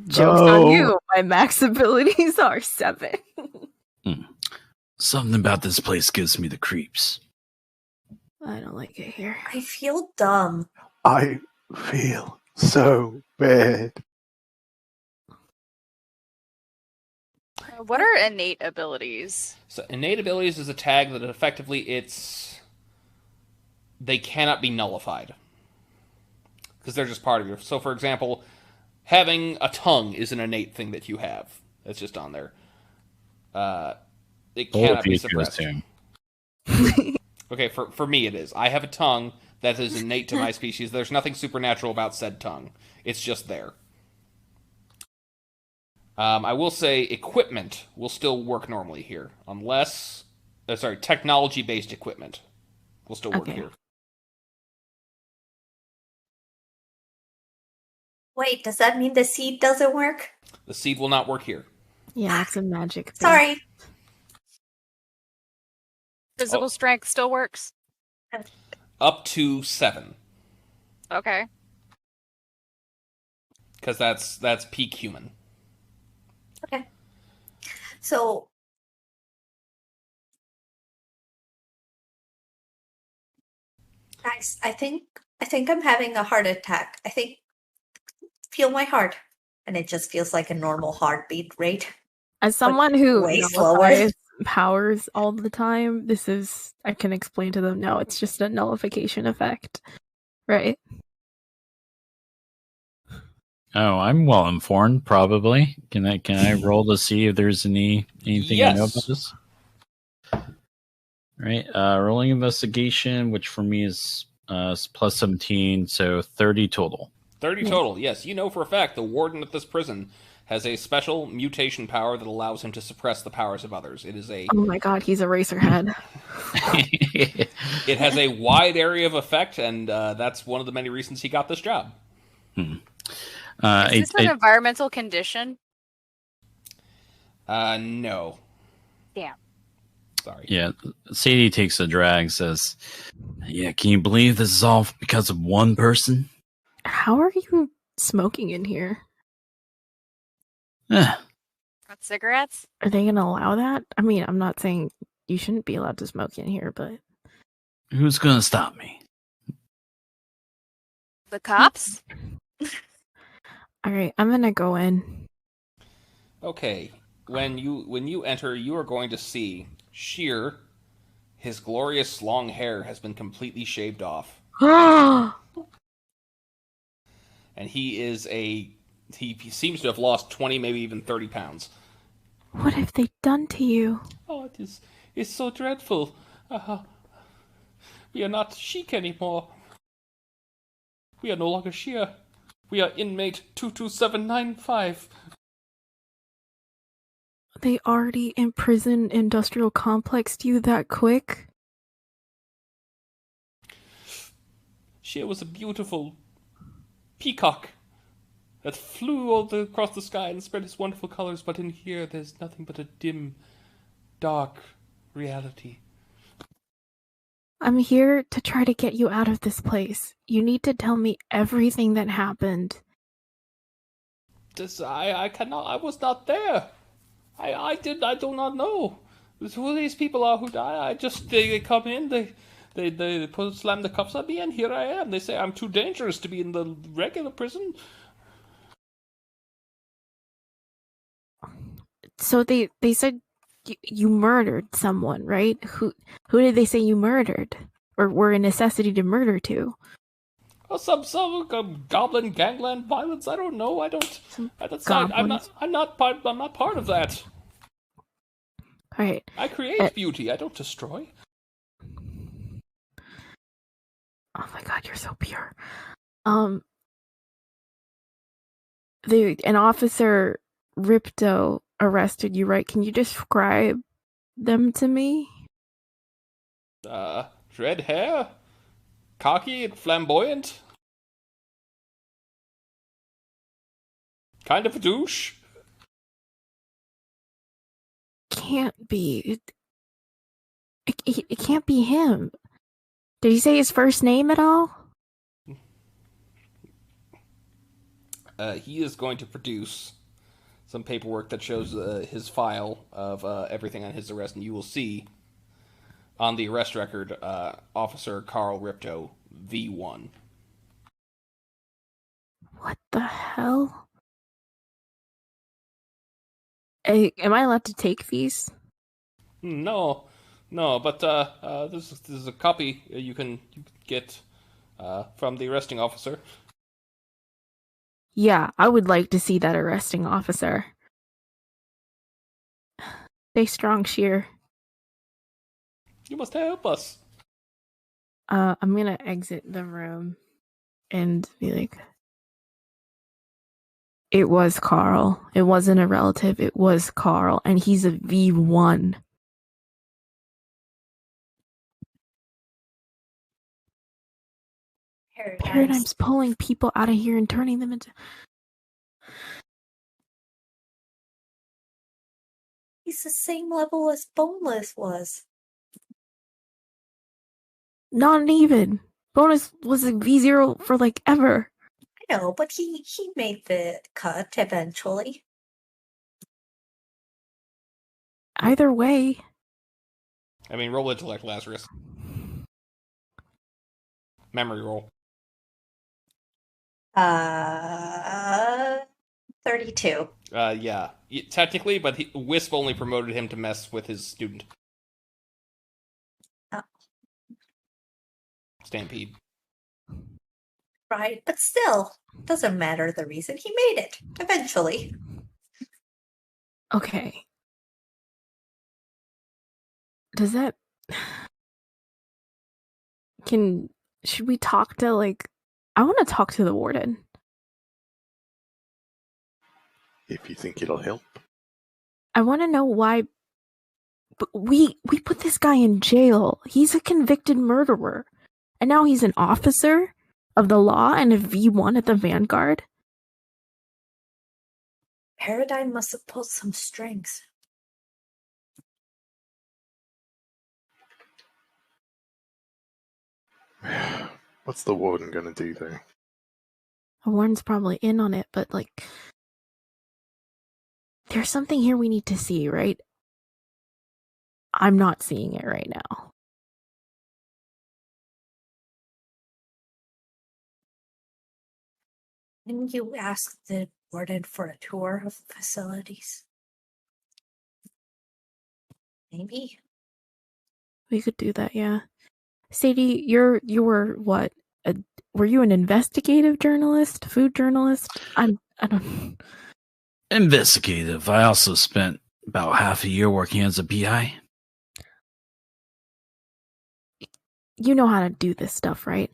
Joke's on you. My max abilities are 7. Something about this place gives me the creeps. I don't like it here. I feel dumb. I feel so bad. What are innate abilities? So innate abilities is a tag that effectively they cannot be nullified because they're just part of you. So, for example, having a tongue is an innate thing that you have. It's just on there. It cannot be suppressed. Okay, for me it is. I have a tongue that is innate to my species. There's nothing supernatural about said tongue. It's just there. I will say equipment will still work normally here, unless... technology-based equipment will still work here. Wait, does that mean the seed doesn't work? The seed will not work here. Yeah, it's a magic thing. Sorry. Physical strength still works? Up to 7. Okay. Because that's peak human. Okay. So guys, I think I'm having a heart attack. Feel my heart, and it just feels like a normal heartbeat rate. As someone who way nullifies powers all the time, I can explain to them, no, it's just a nullification effect. Right? Oh, I'm well informed, probably. Can I roll to see if there's anything I know about this? Right. Rolling investigation, which for me is plus 17, so 30 total. 30 total, yes. You know for a fact the warden of this prison has a special mutation power that allows him to suppress the powers of others. It is a... Oh my god, he's a racerhead. It has a wide area of effect, and that's one of the many reasons he got this job. Is this an environmental condition? No. Damn. Sorry. Yeah, Sadie takes a drag, says, yeah, can you believe this is all because of one person? How are you smoking in here? Got cigarettes? Are they going to allow that? I mean, I'm not saying you shouldn't be allowed to smoke in here, but... Who's going to stop me? The cops? Alright, I'm going to go in. Okay. When you enter, you are going to see Shira. His glorious long hair has been completely shaved off. And he seems to have lost 20, maybe even 30 pounds. What have they done to you? Oh, it's so dreadful. We are not chic anymore. We are no longer Shira. We are inmate 22795. They already imprisoned industrial complexed you that quick? Shira was a beautiful peacock that flew all across the sky and spread its wonderful colors, but in here there's nothing but a dim, dark reality. I'm here to try to get you out of this place. You need to tell me everything that happened. I cannot. I was not there. I do not know who these people are who die. They come in, they slam the cuffs on me, and here I am. They say I'm too dangerous to be in the regular prison. So they said you murdered someone, right? Who did they say you murdered, or were a necessity to murder to? Oh, some goblin gangland violence. I don't know. I'm not part of that. All right. I create beauty. I don't destroy. Oh my god, you're so pure. An officer Ripto arrested you, right? Can you describe them to me? Red hair, cocky and flamboyant, kind of a douche. Can't be. It can't be him. Did he say his first name at all? He is going to produce some paperwork that shows his file of everything on his arrest, and you will see on the arrest record, Officer Carl Ripto, V1. What the hell? Am I allowed to take these? No, but this is a copy you can get from the arresting officer. Yeah, I would like to see that arresting officer. Stay strong, Shira. You must help us. I'm gonna exit the room and be like, it was Carl. It wasn't a relative. It was Carl, and he's a V1. Paradigm's pulling people out of here and turning them into... He's the same level as Boneless was. Not even. Bonus was a V0 for like ever. I know, but he made the cut eventually. Either way. I mean, roll intellect, Lazarus. Memory roll. 32. Yeah. Technically, but Wisp only promoted him to mess with his student. Oh. Stampede. Right, but still, doesn't matter the reason. He made it, eventually. Okay. Does that... Should we talk to, like... I want to talk to the warden. If you think it'll help. I want to know why... We put this guy in jail. He's a convicted murderer. And now he's an officer of the law and a V1 at the Vanguard. Paradigm must have pulled some strings. What's the warden gonna do though? The warden's probably in on it, but like... There's something here we need to see, right? I'm not seeing it right now. Didn't you ask the warden for a tour of the facilities? Maybe. We could do that, yeah. Sadie, you were what? Were you an investigative journalist? Food journalist? I don't... Investigative. I also spent about half a year working as a PI. You know how to do this stuff, right?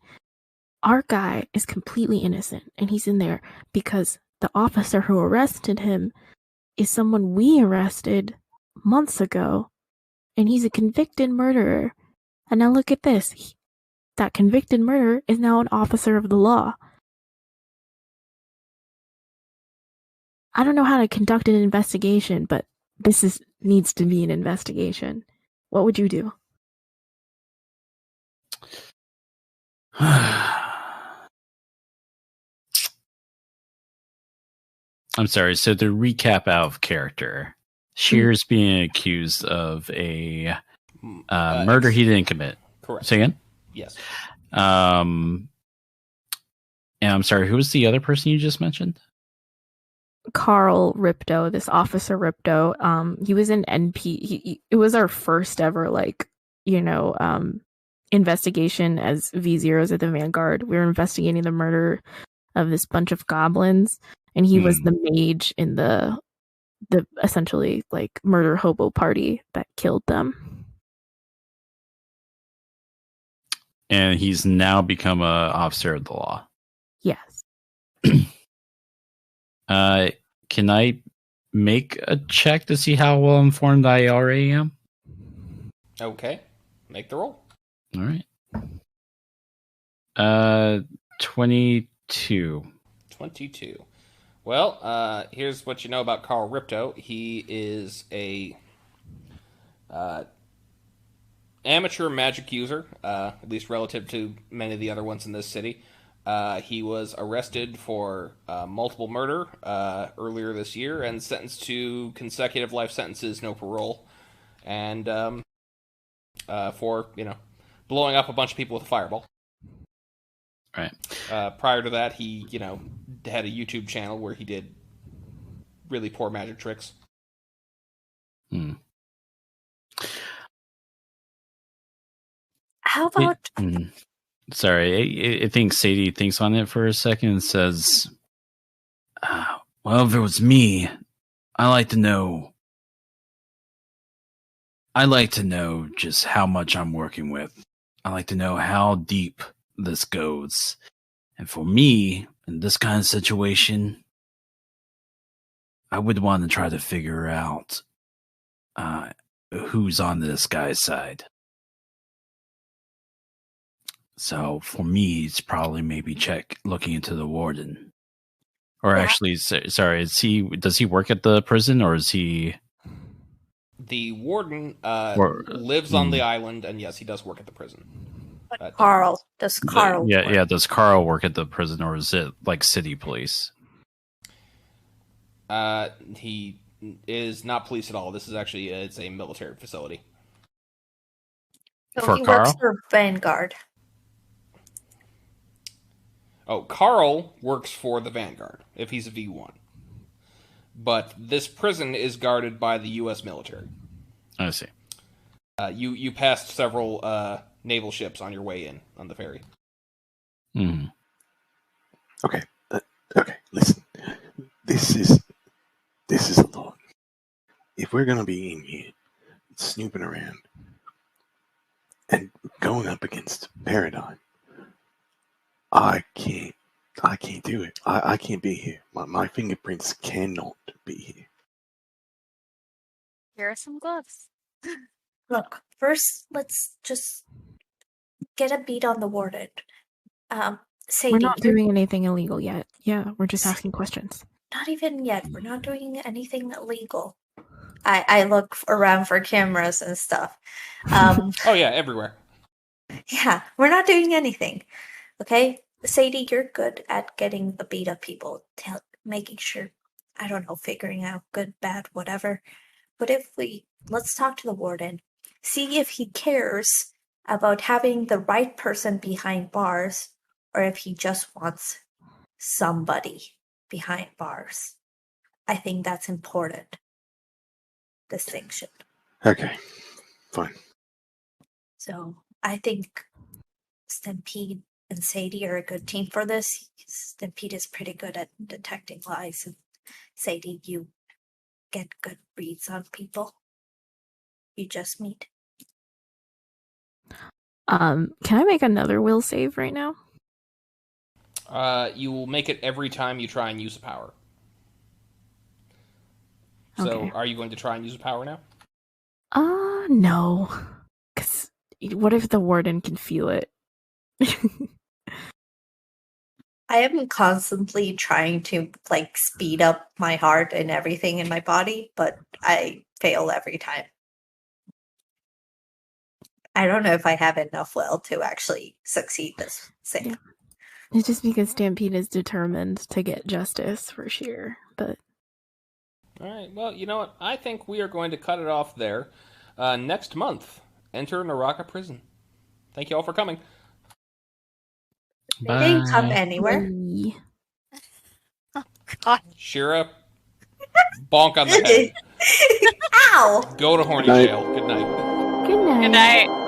Our guy is completely innocent, and he's in there because the officer who arrested him is someone we arrested months ago, and he's a convicted murderer. And now look at this. That convicted murderer is now an officer of the law. I don't know how to conduct an investigation, but this needs to be an investigation. What would you do? I'm sorry. So to recap out of character, Shear's being accused of a murder he didn't commit. Correct. Say again? Yes. And I'm sorry, who was the other person you just mentioned? Carl Ripto, this officer Ripto. He was an NP. It was our first ever, investigation as V0s at the Vanguard. We were investigating the murder of this bunch of goblins, and he was the mage in the essentially murder hobo party that killed them. And he's now become a officer of the law. Yes. Can I make a check to see how well informed I already am? Okay. Make the roll. All right. 22. 22. Well, here's what you know about Carl Ripto. He is a amateur magic user, at least relative to many of the other ones in this city. He was arrested for multiple murder earlier this year and sentenced to consecutive life sentences, no parole, and for blowing up a bunch of people with a fireball. Right. Prior to that, he had a YouTube channel where he did really poor magic tricks. How about... Sorry, I think Sadie thinks on it for a second and says, well, if it was me, I'd like to know just how much I'm working with. I'd like to know how deep this goes. And for me, in this kind of situation, I would want to try to figure out who's on this guy's side. So for me, it's probably maybe looking into the warden. Or actually, sorry, does he work at the prison, or is he... The warden lives on the island, and yes, he does work at the prison. But Carl, does Carl work? Yeah, does Carl work at the prison, or is it like city police? He is not police at all. This is actually, it's a military facility. So for he Carl? works for Vanguard. Oh, Carl works for the Vanguard, if he's a V1. But this prison is guarded by the U.S. military. I see. You passed several naval ships on your way in on the ferry. Okay, listen. This is a lot. If we're gonna be in here, snooping around, and going up against Paradigm, I can't do it. I can't be here. My fingerprints cannot be here. Here are some gloves. Look, first, let's just get a beat on the warden. Sadie, We're not doing anything illegal yet. Yeah, we're just asking questions. Not even yet. We're not doing anything illegal. I look around for cameras and stuff. Oh yeah, everywhere. Yeah, we're not doing anything. Okay? Sadie, you're good at getting the beat up people. Making sure, I don't know, figuring out good, bad, whatever. But let's talk to the warden. See if he cares about having the right person behind bars, or if he just wants somebody behind bars. I think that's important distinction. Okay, fine. So I think Stampede and Sadie are a good team for this. Stampede is pretty good at detecting lies, and Sadie, you get good reads on people you just meet. Can I make another will save right now? You will make it every time you try and use a power. So, Okay. Are you going to try and use a power now? No. Because what if the warden can feel it? I am constantly trying to speed up my heart and everything in my body, but I fail every time. I don't know if I have enough will to actually succeed this save. Yeah. It's just because Stampede is determined to get justice for Shira, but All right. Well, you know what? I think we are going to cut it off there. Next month, enter Naraka Prison. Thank you all for coming. They didn't come anywhere. Oh, God. Shira, bonk on the head. Ow! Go to horny jail. Good night. Good night. Good night.